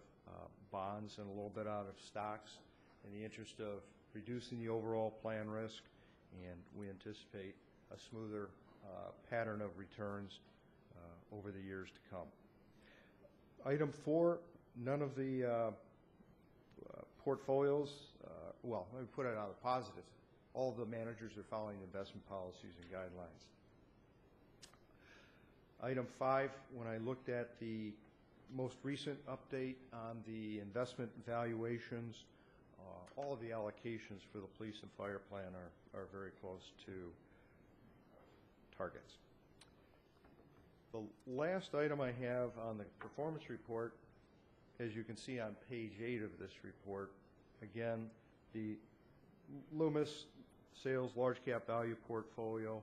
bonds and a little bit out of stocks in the interest of reducing the overall plan risk, and we anticipate a smoother pattern of returns over the years to come. Item 4, none of the portfolios, well, let me put it on the positive. All of the managers are following investment policies and guidelines. Item 5, when I looked at the most recent update on the investment valuations, all of the allocations for the police and fire plan are very close to targets. The last item I have on the performance report, as you can see on page 8 of this report, again, the Loomis sales large cap value portfolio,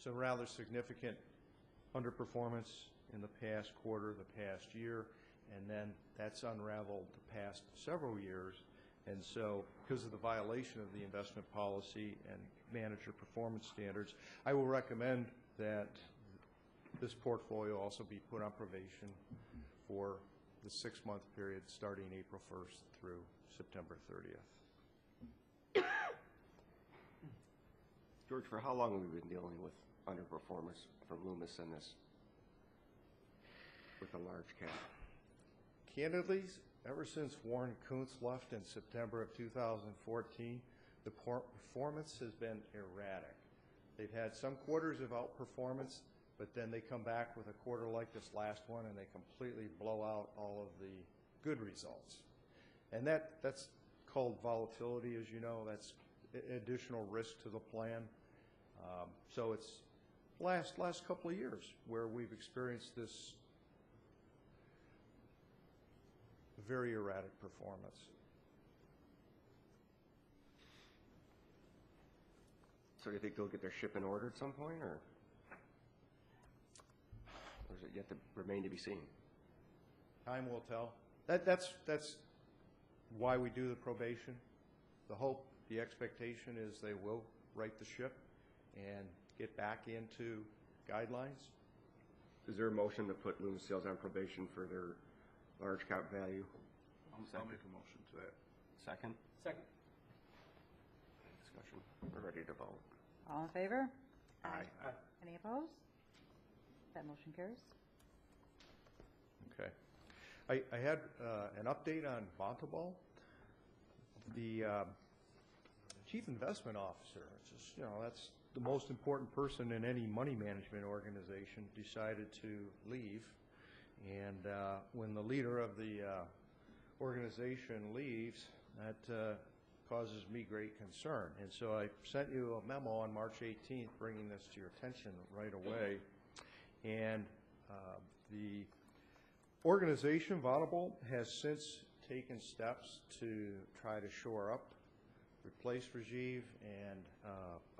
some rather significant underperformance in the past quarter, the past year, and then that's unraveled the past several years. And so because of the violation of the investment policy and manager performance standards, I will recommend that this portfolio also be put on probation for the 6-month period starting April 1st through September 30th. George, for how long have we been dealing with underperformance for Loomis and this with a large cap? Candidly, ever since Warren Kuntz left in September of 2014, the performance has been erratic. They've had some quarters of outperformance, but then they come back with a quarter like this last one and they completely blow out all of the good results. And that's called volatility, as you know. That's additional risk to the plan. So it's last couple of years where we've experienced this very erratic performance. So do you think they'll get their ship in order at some point, or is it yet to remain to be seen? Time will tell. That's why we do the probation. The hope, the expectation is they will right the ship and get back into guidelines. Is there a motion to put Loomis Sales on probation for their large cap value? I'll make a motion to that. Second? Second. Discussion. We're ready to vote. All in favor? Aye. Any opposed? That motion carries. Okay. I had an update on Bontebal. The chief investment officer, it's just, that's the most important person in any money management organization, decided to leave. And when the leader of the organization leaves, that causes me great concern. And so I sent you a memo on March 18th bringing this to your attention right away. And the organization, Vonable, has since taken steps to try to shore up, replace Rajiv and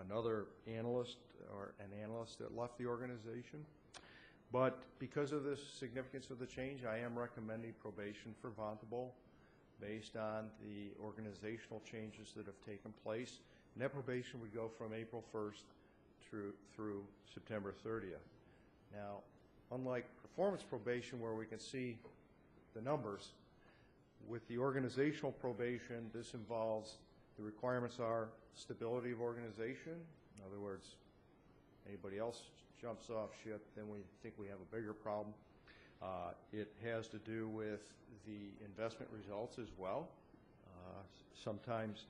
another analyst or an analyst that left the organization. But because of the significance of the change, I am recommending probation for Vonable based on the organizational changes that have taken place. And that probation would go from April 1st through September 30th. Now, unlike performance probation where we can see the numbers, with the organizational probation, this involves the requirements are stability of organization. In other words, anybody else jumps off ship, then we think we have a bigger problem. It has to do with the investment results as well. Sometimes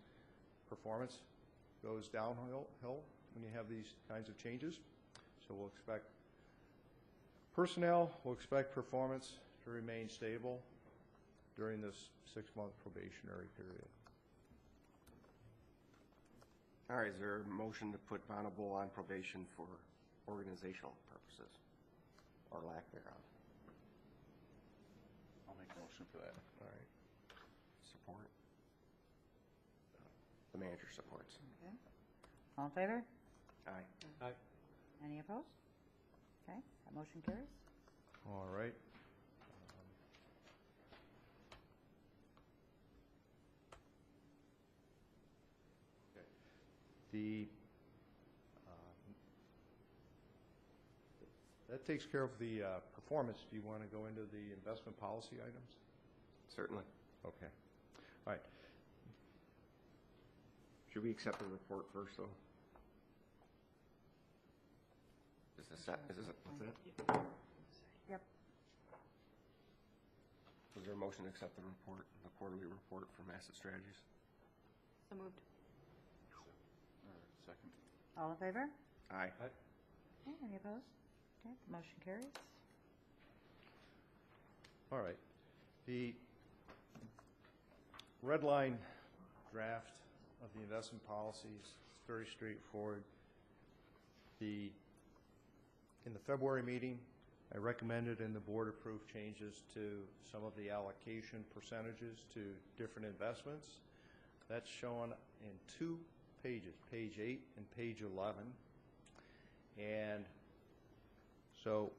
performance goes downhill when you have these kinds of changes. So we'll expect personnel, we'll expect performance to remain stable during this 6-month probationary period. All right, is there a motion to put Vonable on probation for organizational purposes or lack thereof? I'll make a motion for that. All right. Support? The manager supports. Okay. All in favor? Aye. Aye. Any opposed? Okay, that motion carries. All right. The That takes care of the performance. Do you want to go into the investment policy items? Certainly. Okay. All right. Should we accept the report first, though? Is this it? What's that? Yep. Was there a motion to accept the report, the quarterly report from Asset Strategies? So moved. Second. All in favor? Aye. Okay, any opposed? Okay, the motion carries. All right. The red line draft of the investment policies is very straightforward. In the February meeting, I recommended and the board approved changes to some of the allocation percentages to different investments. That's shown in 2 pages, page 8 and page 11. And so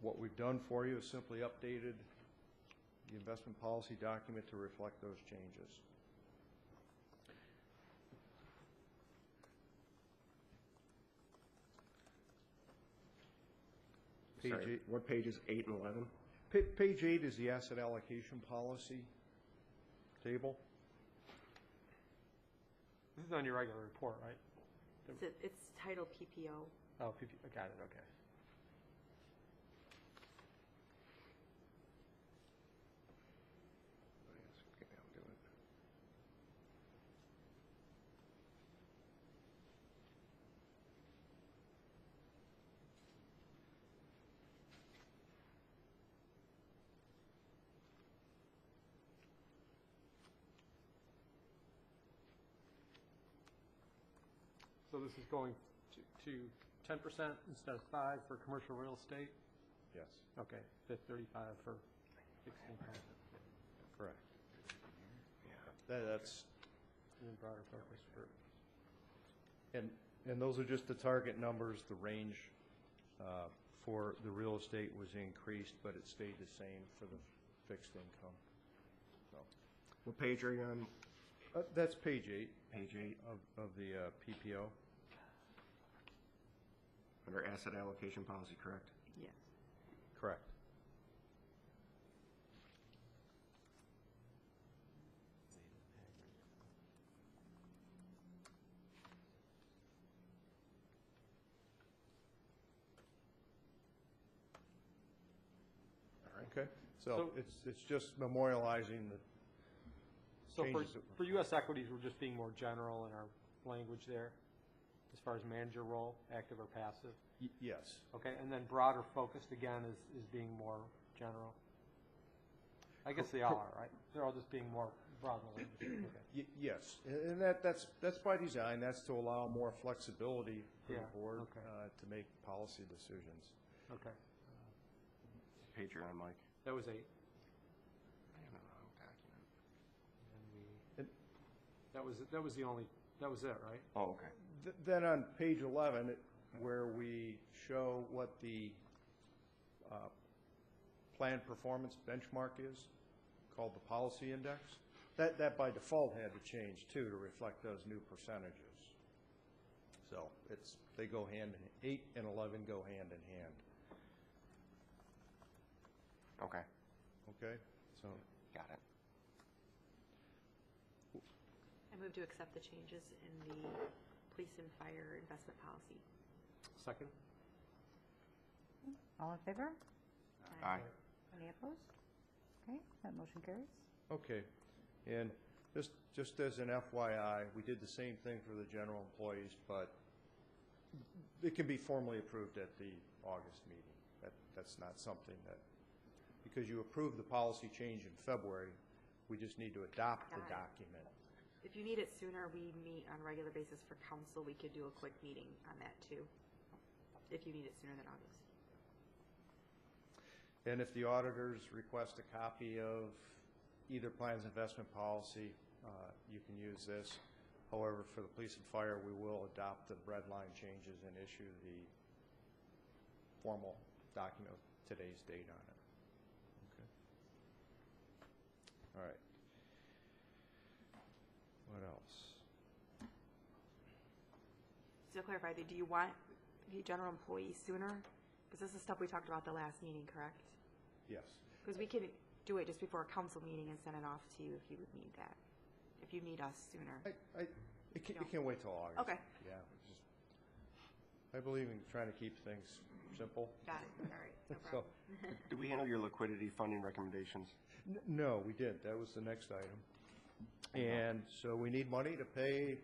what we've done for you is simply updated the investment policy document to reflect those changes. Sorry, what pages, 8 and 11? Page 8 is the asset allocation policy table. This is on your regular report, right? It's titled PPO. Oh, I got it, okay. Okay, I'll do it. So this is going to 10% instead of 5 for commercial real estate? Yes. Okay, 35 for fixed income. Correct. That's And then broader focus for, and those are just the target numbers. The range for the real estate was increased, but it stayed the same for the fixed income. So What page are you on? that's page 8 Page 8, of the PPO. under asset allocation policy, correct? Yes. Correct. Okay, so it's just memorializing the so changes. for U.S. equities, we're just being more general in our language there, as far as manager role, active or passive? Yes. Okay, and then broader focused, again, is being more general? I guess they are, right? They're all just being more broad in the language. Okay. Yes, and that's by design. That's to allow more flexibility for Yeah, the board okay. to make policy decisions. Okay, Page you're on, Mike. that was 8. I have the wrong document. And that was the only, that was it, right? Oh, okay. Then on page 11, where we show what the planned performance benchmark is, called the policy index, that by default had to change too to reflect those new percentages. So they go hand in 8 and 11 go hand in hand. Okay, Okay, so got it. I move to accept the changes in the police and fire investment policy. Second? All in favor? Aye. Any opposed? Okay, that motion carries. okay, and just as an FYI, we did the same thing for the general employees, but it can be formally approved at the August meeting. That's not something that, because you approved the policy change in February, we just need to adopt the Got it. document. If you need it sooner, we meet on a regular basis for council. We could do a quick meeting on that too, if you need it sooner than August. And if the auditors request a copy of either plan's investment policy, you can use this. However, for the police and fire, we will adopt the red line changes and issue the formal document with today's date on it. Okay. All right. What else? So to clarify, do you want the general employee sooner? Because this is stuff we talked about the last meeting, correct? Yes. Because we could do it just before a council meeting and send it off to you if you would need that, if you need us sooner. It can wait till August. Okay. Yeah, I believe in trying to keep things simple. Got it, all right, no So, problem. Did we handle your liquidity funding recommendations? No, we didn't. That was the next item. And so we need money to pay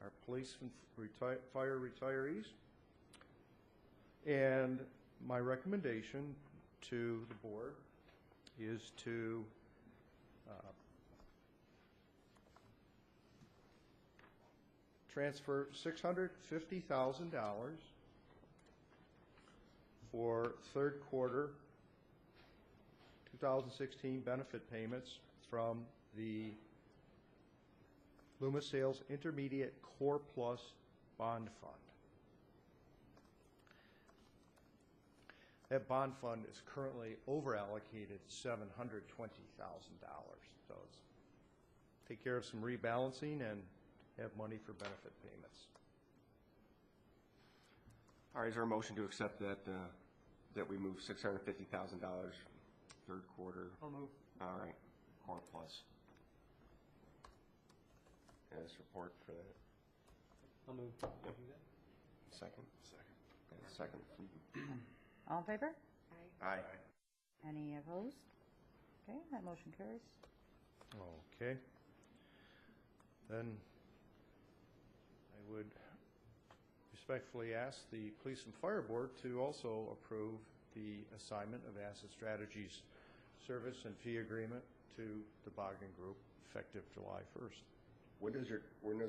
our police and fire retirees. And my recommendation to the board is to transfer $650,000 for third quarter 2016 benefit payments from the Loomis Sales Intermediate Core Plus Bond Fund. That bond fund is currently over-allocated $720,000. So it's take care of some rebalancing and have money for benefit payments. All right, is there a motion to accept that, that we move $650,000 third quarter? I'll move. All right, Core Plus. And support for that? I'll move. Yep. Second? Second. All in favor? Aye. Any opposed? Okay, that motion carries. Okay. Then I would respectfully ask the Police and Fire Board to also approve the assignment of Asset Strategies service and fee agreement to the Bogdan Group effective July 1st. When does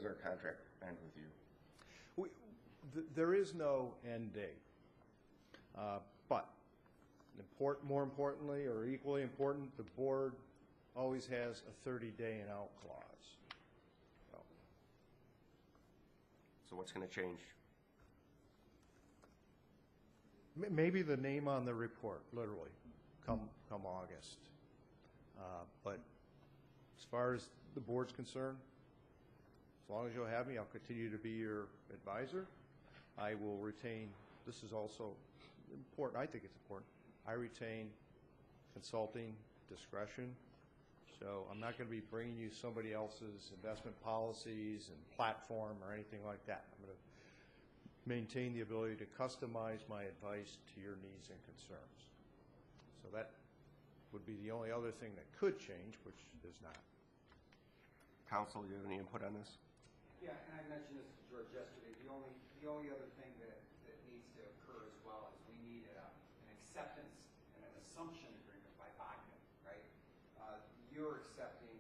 our contract end with you? There is no end date. But more importantly, or equally important, the board always has a 30-day and out clause. So what's going to change? Maybe the name on the report, literally, come August. But as far as the board's concerned, as long as you'll have me, I'll continue to be your advisor. I will retain, this is also important, I think it's important, I retain consulting discretion. So I'm not going to be bringing you somebody else's investment policies and platform or anything like that. I'm going to maintain the ability to customize my advice to your needs and concerns. So that would be the only other thing that could change, which is not. Council, do you have any input on this? Yeah, and I mentioned this to George yesterday. The only other thing that needs to occur as well is we need an acceptance and an assumption agreement by Bogdan, right? You're accepting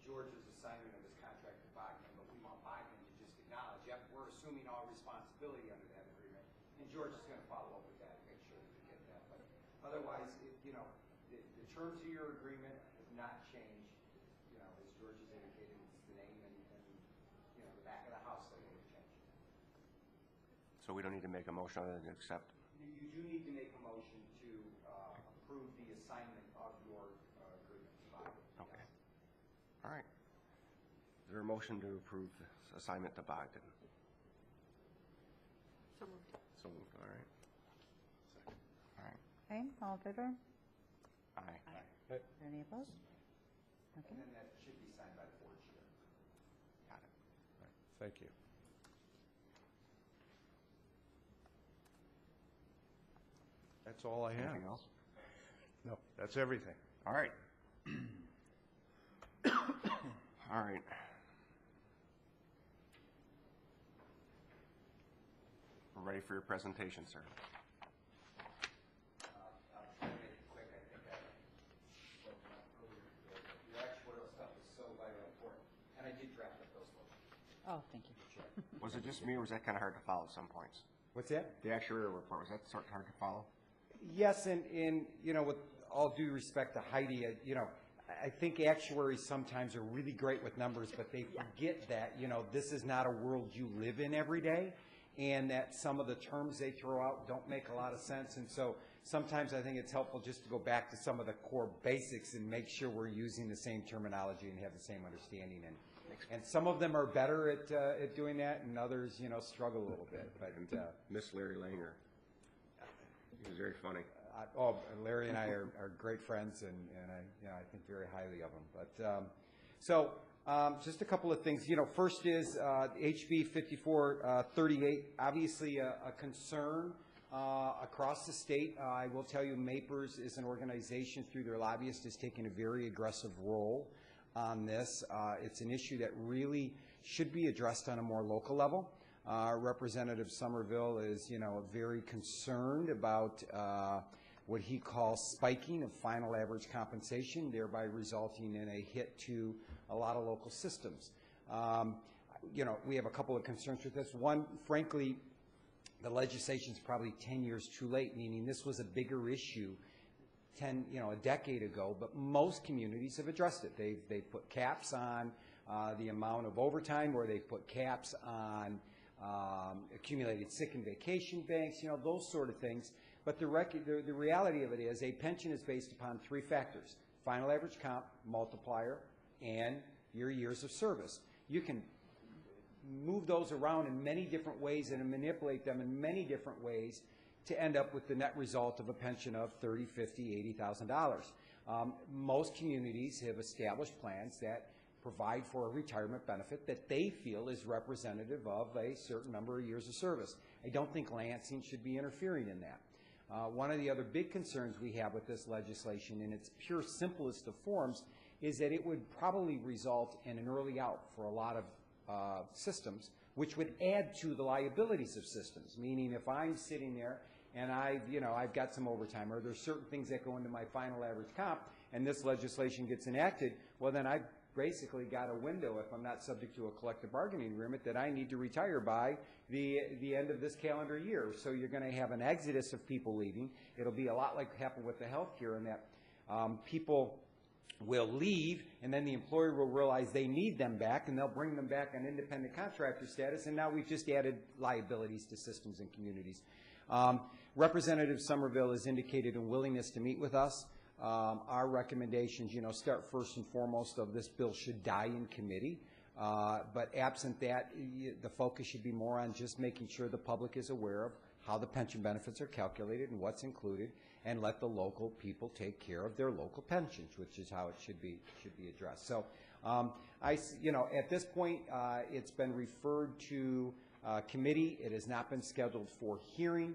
George's assignment of his contract to Bogdan, but we want Bogdan to just acknowledge, yep, we're assuming all responsibility under that agreement, and George is going to follow up with that and make sure that we get that. But otherwise, the terms of your agreement have not changed. As George has indicated, it's the name and the back of the house that will change. So we don't need to make a motion other than accept? You do need to make a motion to approve the assignment of your agreement to Bogdan. Okay. All right. Is there a motion to approve the assignment to Bogdan? So moved. So moved, all right. All right. Okay, all in favor? Aye. Any opposed? Okay. And then that should be signed by the board chair. Got it. Right. Thank you. That's all I have. Anything else? No, that's everything. All right. All right. We're ready for your presentation, sir. I'll try to make it quick. I think I spoke about earlier. Your actuarial stuff is so vitally important, and I did draft up those loans. Oh, thank you. Was it just me, or was that kind of hard to follow at some points? What's that? The actuarial report, was that sort of hard to follow? Yes, and with all due respect to Heidi, I think actuaries sometimes are really great with numbers, but they forget that, this is not a world you live in every day, and that some of the terms they throw out don't make a lot of sense. And so sometimes I think it's helpful just to go back to some of the core basics and make sure we're using the same terminology and have the same understanding. And some of them are better at doing that, and others, struggle a little bit. But Miss Larry Langer. He was very funny. Larry and I are great friends, and I think very highly of him. But just a couple of things. First is HB 5438. Obviously, a concern across the state. I will tell you, MAPERS is an organization through their lobbyist is taking a very aggressive role on this. It's an issue that really should be addressed on a more local level. Representative Somerville is, very concerned about what he calls spiking of final average compensation, thereby resulting in a hit to a lot of local systems. We have a couple of concerns with this. One, frankly, the legislation is probably 10 years too late, meaning this was a bigger issue a decade ago, but most communities have addressed it. They've put caps on the amount of overtime, or they've put caps on accumulated sick and vacation banks, those sort of things. But the reality of it is a pension is based upon three factors: final average comp, multiplier, and your years of service. You can move those around in many different ways and manipulate them in many different ways to end up with the net result of a pension of $30,000, $50,000, $80,000. Most communities have established plans that provide for a retirement benefit that they feel is representative of a certain number of years of service. I don't think Lansing should be interfering in that. One of the other big concerns we have with this legislation, in its pure simplest of forms, is that it would probably result in an early out for a lot of systems, which would add to the liabilities of systems. Meaning, if I'm sitting there and I've got some overtime, or there's certain things that go into my final average comp, and this legislation gets enacted, well, then I've basically got a window, if I'm not subject to a collective bargaining agreement, that I need to retire by the end of this calendar year. So you're going to have an exodus of people leaving. It'll be a lot like happened with the healthcare, in that people will leave, and then the employer will realize they need them back, and they'll bring them back on independent contractor status, and now we've just added liabilities to systems and communities. Representative Somerville has indicated a willingness to meet with us. Our recommendations, start first and foremost of this bill should die in committee. But absent that, the focus should be more on just making sure the public is aware of how the pension benefits are calculated and what's included, and let the local people take care of their local pensions, which is how it should be addressed. So, at this point, it's been referred to committee. It has not been scheduled for hearing.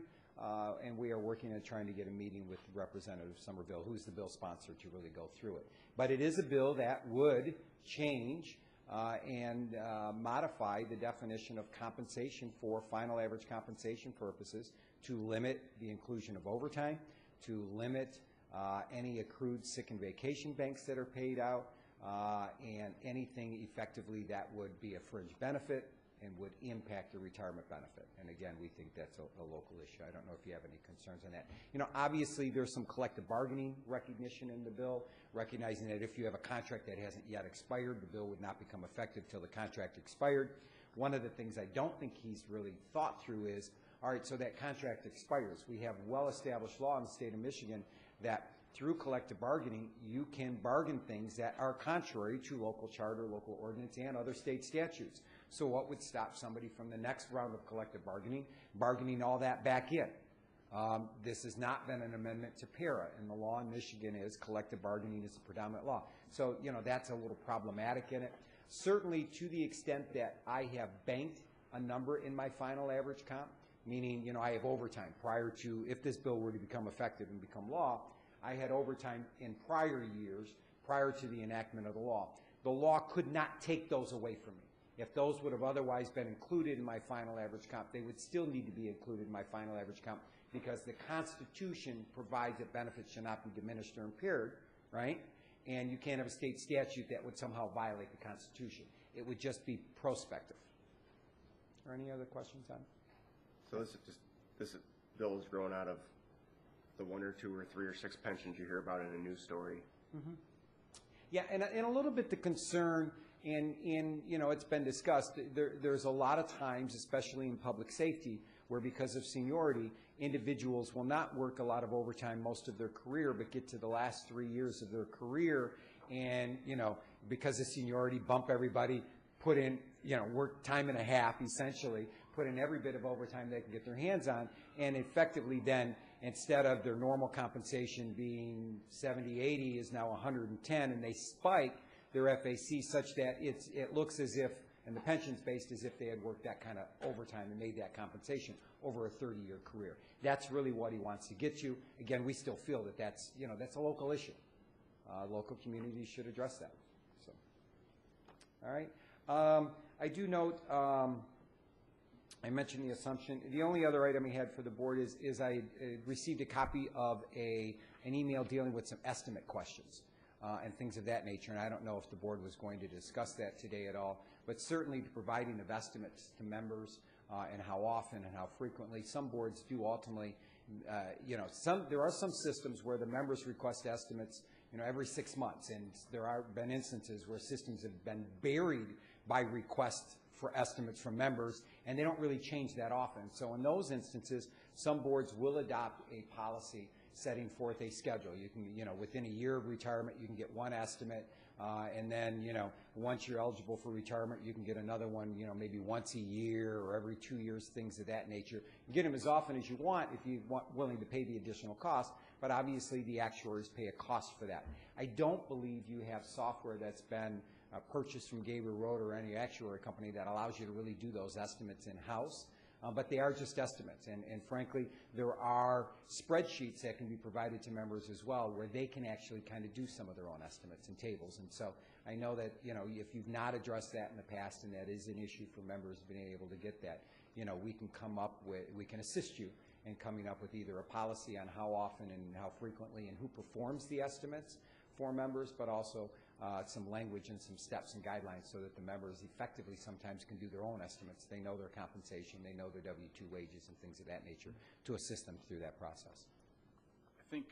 And we are working on trying to get a meeting with Representative Somerville, who's the bill sponsor, to really go through it. But it is a bill that would change and modify the definition of compensation for final average compensation purposes to limit the inclusion of overtime, to limit any accrued sick and vacation banks that are paid out, and anything effectively that would be a fringe benefit and would impact the retirement benefit. And again, we think that's a local issue. I don't know if you have any concerns on that. Obviously there's some collective bargaining recognition in the bill, recognizing that if you have a contract that hasn't yet expired, the bill would not become effective till the contract expired. One of the things I don't think he's really thought through is, all right, so that contract expires. We have well-established law in the state of Michigan that through collective bargaining, you can bargain things that are contrary to local charter, local ordinance, and other state statutes. So what would stop somebody from the next round of collective bargaining all that back in? This has not been an amendment to PARA, and the law in Michigan is collective bargaining is the predominant law. So, that's a little problematic in it. Certainly to the extent that I have banked a number in my final average comp, meaning, I have overtime prior to, if this bill were to become effective and become law, I had overtime in prior years, prior to the enactment of the law. The law could not take those away from me. If those would have otherwise been included in my final average comp, they would still need to be included in my final average comp, because the Constitution provides that benefits should not be diminished or impaired, right? And you can't have a state statute that would somehow violate the Constitution. It would just be prospective. Are any other questions on it? So this bill is grown out of the 1 or 2 or 3 or 6 pensions you hear about in a news story. Mm-hmm. Yeah, and a little bit the concern, and it's been discussed, there's a lot of times, especially in public safety, where because of seniority, individuals will not work a lot of overtime most of their career, but get to the last 3 years of their career, and, because of seniority, bump everybody, put in, work time and a half, essentially, put in every bit of overtime they can get their hands on, and effectively then instead of their normal compensation being 70, 80 is now 110, and they spike their FAC such that it looks as if, and the pension's based as if they had worked that kind of overtime and made that compensation over a 30-year career. That's really what he wants to get you. Again, we still feel that that's a local issue. Local communities should address that. So, all right. I do note, I mentioned the assumption. The only other item I had for the board is I received a copy of an email dealing with some estimate questions and things of that nature, and I don't know if the board was going to discuss that today at all, but certainly the providing of estimates to members and how often and how frequently. Some boards do ultimately, there are some systems where the members request estimates every 6 months, and there have been instances where systems have been buried by requests for estimates from members, and they don't really change that often. So in those instances, some boards will adopt a policy setting forth a schedule. You can, within a year of retirement, you can get one estimate, and then, once you're eligible for retirement, you can get another one, maybe once a year or every 2 years, things of that nature. You get them as often as you want if you're willing to pay the additional cost, but obviously the actuaries pay a cost for that. I don't believe you have software that's been purchased from Gabriel Road or any actuary company that allows you to really do those estimates in-house. But they are just estimates, and frankly, there are spreadsheets that can be provided to members as well where they can actually kind of do some of their own estimates and tables. And so I know that, if you've not addressed that in the past, and that is an issue for members being able to get that, we can assist you in coming up with either a policy on how often and how frequently and who performs the estimates for members, but also some language and some steps and guidelines so that the members effectively sometimes can do their own estimates. They know their compensation, they know their W-2 wages and things of that nature to assist them through that process. I think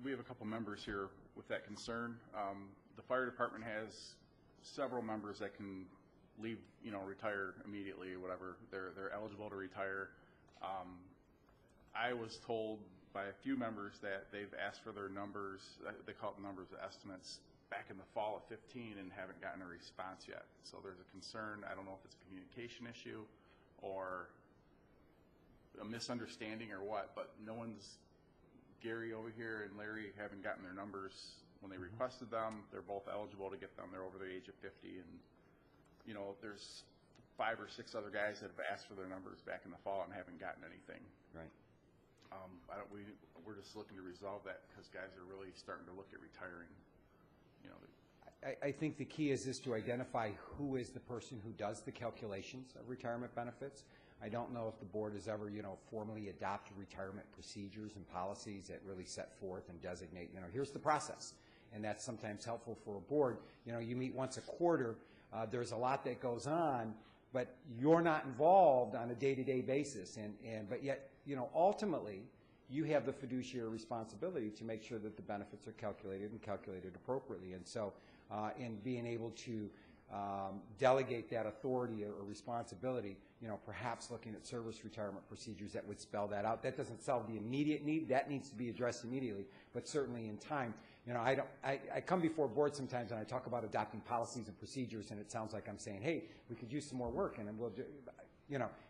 we have a couple members here with that concern. The fire department has several members that can leave, retire immediately or whatever. They're eligible to retire. I was told by a few members that they've asked for their numbers, they call it numbers estimates, back in the fall of 15 and haven't gotten a response yet. So there's a concern. I don't know if it's a communication issue or a misunderstanding or what, but no one's, Gary over here and Larry haven't gotten their numbers when they requested them. They're both eligible to get them. They're over the age of 50, and there's 5 or 6 other guys that have asked for their numbers back in the fall and haven't gotten anything. Right. We're just looking to resolve that because guys are really starting to look at retiring. I think the key is to identify who is the person who does the calculations of retirement benefits. I don't know if the board has ever, formally adopted retirement procedures and policies that really set forth and designate, here's the process. And that's sometimes helpful for a board. You meet once a quarter, there's a lot that goes on, but you're not involved on a day-to-day basis. But yet, ultimately, you have the fiduciary responsibility to make sure that the benefits are calculated and calculated appropriately. And so in being able to delegate that authority or responsibility, perhaps looking at service retirement procedures that would spell that out. That doesn't solve the immediate need. That needs to be addressed immediately, but certainly in time. I come before boards sometimes and I talk about adopting policies and procedures, and it sounds like I'm saying, hey, we could use some more work, and we'll do,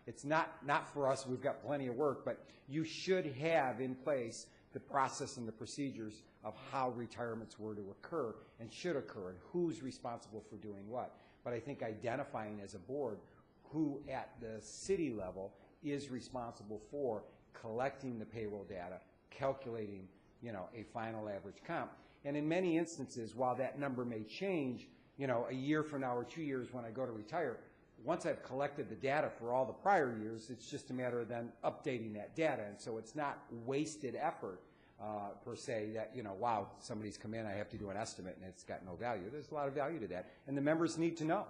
it's not for us. We've got plenty of work, but you should have in place the process and the procedures of how retirements were to occur and should occur and who's responsible for doing what. But I think identifying as a board who at the city level is responsible for collecting the payroll data, calculating, a final average comp. And in many instances, while that number may change, a year from now or 2 years when I go to retire, once I've collected the data for all the prior years, it's just a matter of then updating that data. And so it's not wasted effort per se that, wow, somebody's come in, I have to do an estimate and it's got no value. There's a lot of value to that. And the members need to know.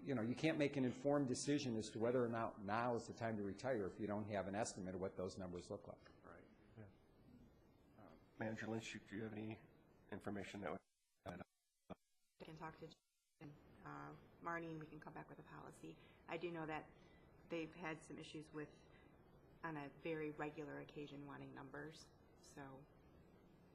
You can't make an informed decision as to whether or not now is the time to retire if you don't have an estimate of what those numbers look like. Right. Yeah. Manager Lynch, do you have any information that would I can talk to Marnie, and we can come back with a policy. I do know that they've had some issues with, on a very regular occasion, wanting numbers. So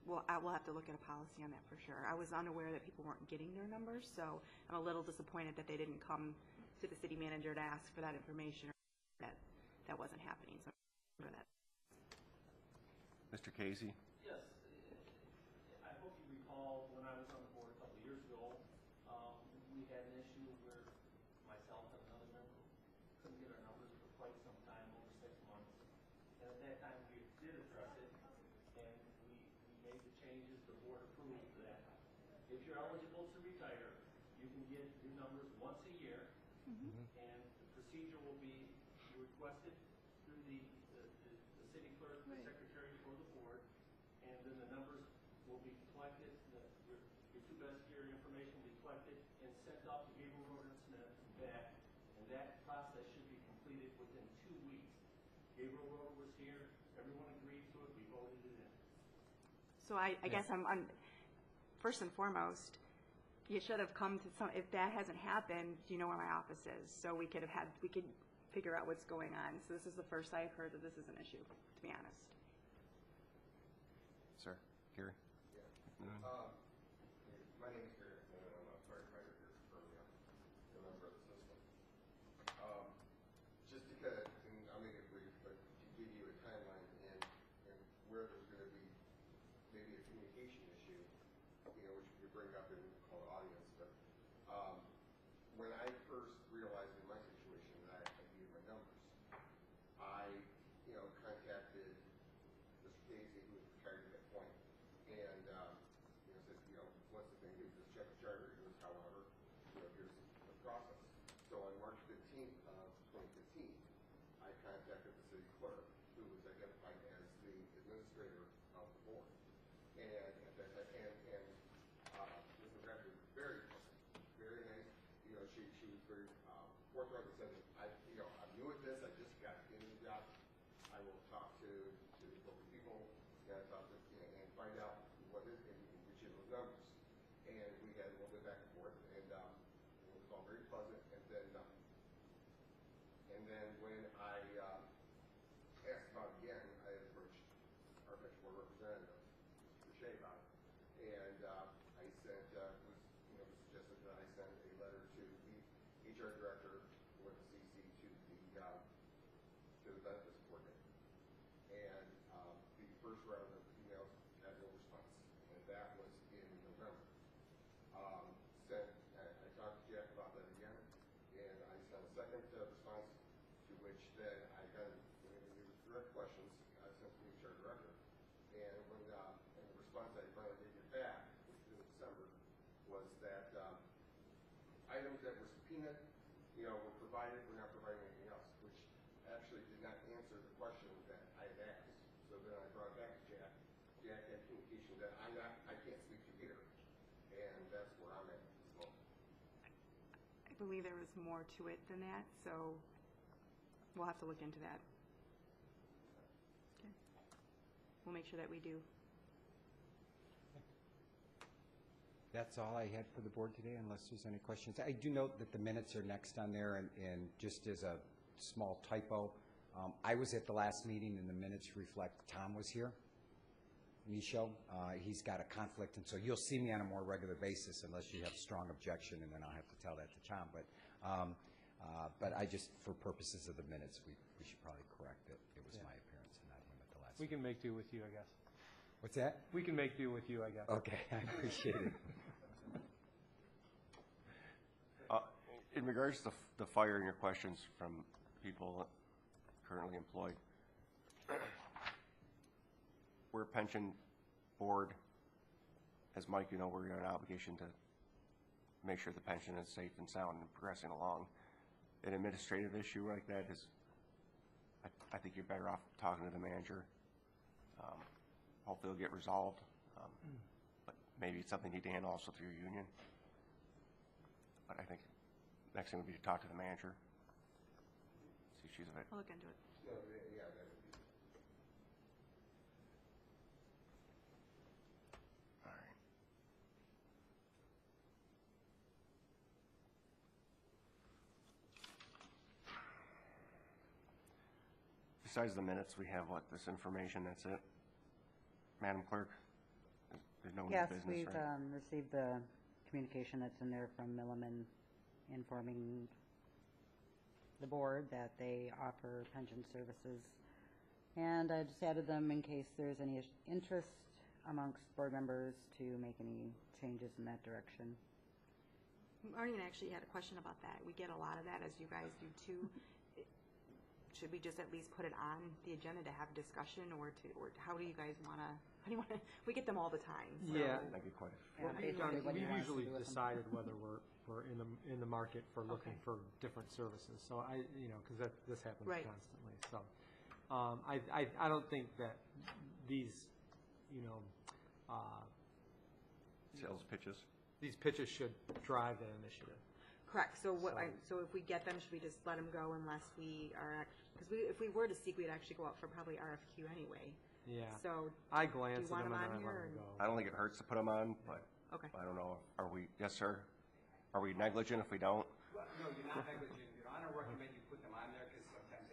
we'll have to look at a policy on that for sure. I was unaware that people weren't getting their numbers, so I'm a little disappointed that they didn't come to the city manager to ask for that information, or that wasn't happening. So remember that. Mr. Casey? Yes, I hope you recall when I was on the board a couple of years ago, we had an issue where myself and another member couldn't get our numbers for quite some time, over 6 months. And at that time, we did address it, and we made the changes, the board approved that. If you're eligible to retire, you can get new numbers once a year, and the procedure will be requested through the city clerk, the secretary, or the board, and then the numbers will be collected, your two best year information will be collected and sent off to Gabriel Road and Smith and back, and that process should be completed within 2 weeks. Gabriel Road was here, everyone agreed to it, we voted it in. So I guess I'm first and foremost, you should have come to some, if that hasn't happened, you know where my office is, so we could figure out what's going on. So this is the first I've heard that this is an issue, to be honest. Sir, Gary? My name is Gary, and I'm a firefighter here in Birmingham, a member of the system. Just to kind of, and I'll make it brief, but to give you a timeline and where there's going to be maybe a communication issue, which we bring up in the audience. But when I first realized in my situation that I needed my numbers, I, contacted Mr. Casey, who was retired at that point, and said, what's the thing? Just check the charter. He goes, however, here's the process. So on March 15th of 2015, I contacted the city clerk, who was identified as the administrator of the board, and Mrs. Raptor was very pleasant, very nice. She was very forthright and said, I'm new at this. I just got into the job. I will talk to the appropriate people and talk to and find out what is and we can get you those numbers. And we had a little bit back and forth, and it was all very pleasant. And then when I asked about it again, I approached our bench board representative, Mr. Shea, about it, and I sent was suggested that I send a letter to the HR director with the CC to the benefits coordinator. And the first round of emails had no response, and that was in November. I talked to Jack about that again, and I sent a second response, to which then I got direct questions sent to the HR director. And when and the response I finally did get back, which was in December, was that items that were subpoenaed, were provided, we're not providing anything else, which actually did not answer the question that I had asked. So then I brought it back to Jack. Jack had communication that I can't speak to either, and that's where I'm at this moment. I believe there was more to it than that, so we'll have to look into that. Okay. We'll make sure that we do. That's all I had for the board today, unless there's any questions. I do note that the minutes are next on there, and just as a small typo, I was at the last meeting, and the minutes reflect Tom was here. Michaud, he's got a conflict, and so you'll see me on a more regular basis unless you have strong objection, and then I'll have to tell that to Tom. But I just, for purposes of the minutes, we should probably correct it. It was my appearance and not him at the last We can make do with you, I guess. What's that? We can make do with you, I guess. Okay, I appreciate it. In regards to the fire and your questions from people currently employed, we're a pension board. As Mike, we're under an obligation to make sure the pension is safe and sound and progressing along. An administrative issue like that is, I think you're better off talking to the manager. Hopefully it'll get resolved, but maybe it's something you need to handle also through your union. But I think next thing would be to talk to the manager, see if she's available. I'll look into it. Yeah, that would be. All right. Besides the minutes, we have this information, that's it? Madam Clerk? There's no new Yes, business, we've right? received the communication that's in there from Milliman informing the board that they offer pension services And I just added them in case there's any interest amongst board members to make any changes in that direction. Marnie actually had a question about that. We get a lot of that, as you guys do too. Should we just at least put it on the agenda to have discussion, or how do you guys want to, we get them all the time. So. Yeah. That'd be quite What we've basically done, what he we've wants to usually do with them. decided whether we're in the market for looking for different services. So because this happens Right. constantly. So I don't think that these, Sales pitches. these pitches should drive that initiative. Correct. So so if we get them, should we just let them go unless we are because if we were to seek, we'd actually go out for probably RFQ anyway. Yeah. So I glance do you at want them and them on I let here? them go. I don't think it hurts to put them on, but Okay. I don't know. Are we, yes, sir? Are we negligent if we don't? Well, no, you're not negligent. I don't recommend you put them on there because sometimes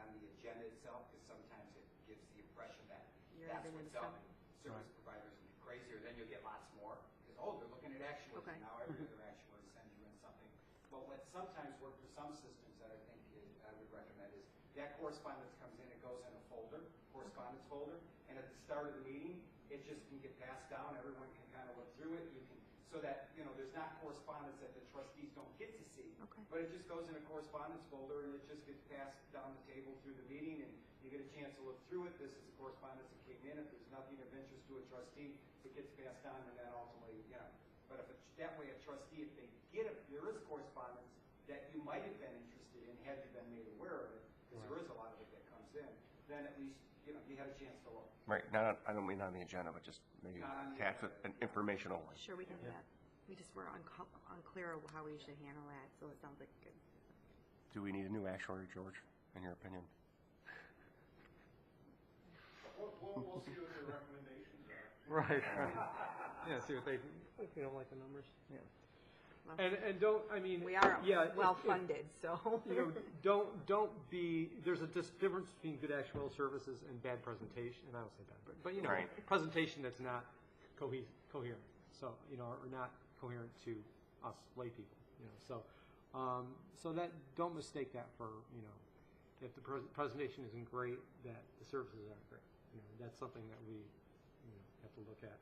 on the agenda itself, because sometimes it gives the impression that You're that's adding in what's up. some- Service providers will be crazier, then you'll get lots more. Because, they're looking at actuals, Okay. and now every other actuary sends you in something. But what sometimes works for some systems that I think I would recommend is that correspondence comes in, it goes in a folder, correspondence folder, and at the start of the meeting, it just can get passed down, everyone can kind of look through it, so that, there's not correspondence that the trustees don't get to see. Okay. But it just goes in a correspondence folder, and it just gets passed down the table through the meeting, and you get a chance to look through it. This is the correspondence that came in. If there's nothing of interest to a trustee, it gets passed down, and then ultimately, But if it's that way, a trustee, if there is correspondence that you might have been interested in, had you been made aware of it, because there is a lot of it that comes in, then at least, you had a chance to look. Right, I don't mean on the agenda, but just maybe Not on the attach it, an information only. Sure, we can do that. We just were unclear of how we should handle that, so it sounds like good. Do we need a new actuary, George, in your opinion? We'll see what their recommendations are. Right. Yeah, see what if they don't like the numbers. Yeah. And don't, We are yeah, well-funded, so. Don't be, there's a difference between good actuarial services and bad presentation, and I don't say bad, but Right. presentation that's not coherent, so, or not coherent to us lay people, so that, don't mistake that for, if the presentation isn't great, that the services aren't great, that's something that we, have to look at,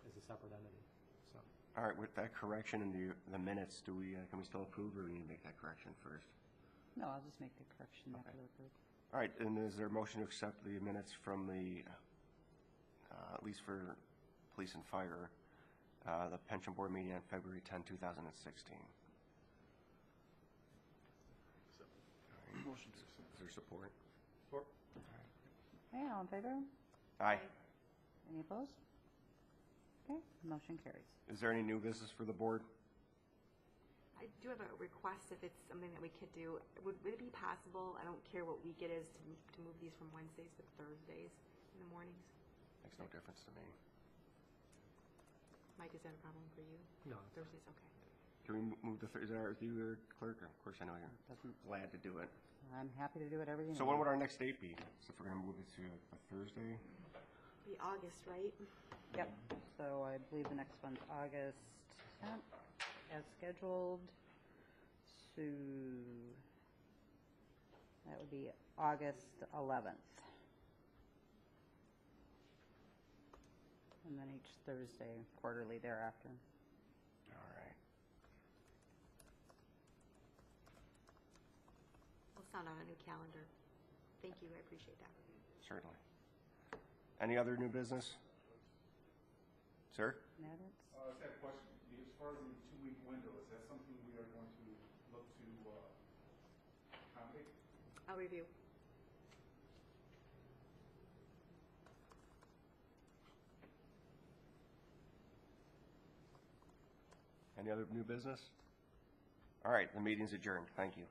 as a separate entity, so. All right, with that correction in the minutes, can we still approve, or do we need to make that correction first? No, I'll just make the correction after the approve. All right, and is there a motion to accept the minutes from the, at least for police and fire, the pension board meeting on February 10, 2016? Motion. Is there support? Support. Okay, all in favor? Aye. Any opposed? Okay, motion carries. Is there any new business for the board? I do have a request, if it's something that we could do. Would it be possible, I don't care what week it is, to move these from Wednesdays to Thursdays in the mornings? Makes no difference to me. Mike, is that a problem for you? No. Thursdays, okay. Can we move the, is that all right with you, clerk? Of course, I know you're glad to do it. I'm happy to do whatever you need. So when would our next date be? So if we're going to move it to a Thursday? Be August, right? Yep, so I believe the next one's August 10th, as scheduled. So that would be August 11th. And then each Thursday quarterly thereafter. All right. We'll sound on a new calendar. Thank you, I appreciate that. Certainly. Any other new business? Sir? Maddox? I just had a question. As far as the 2-week window, is that something we are going to look to accommodate? I'll review. Any other new business? All right, the meeting's adjourned. Thank you.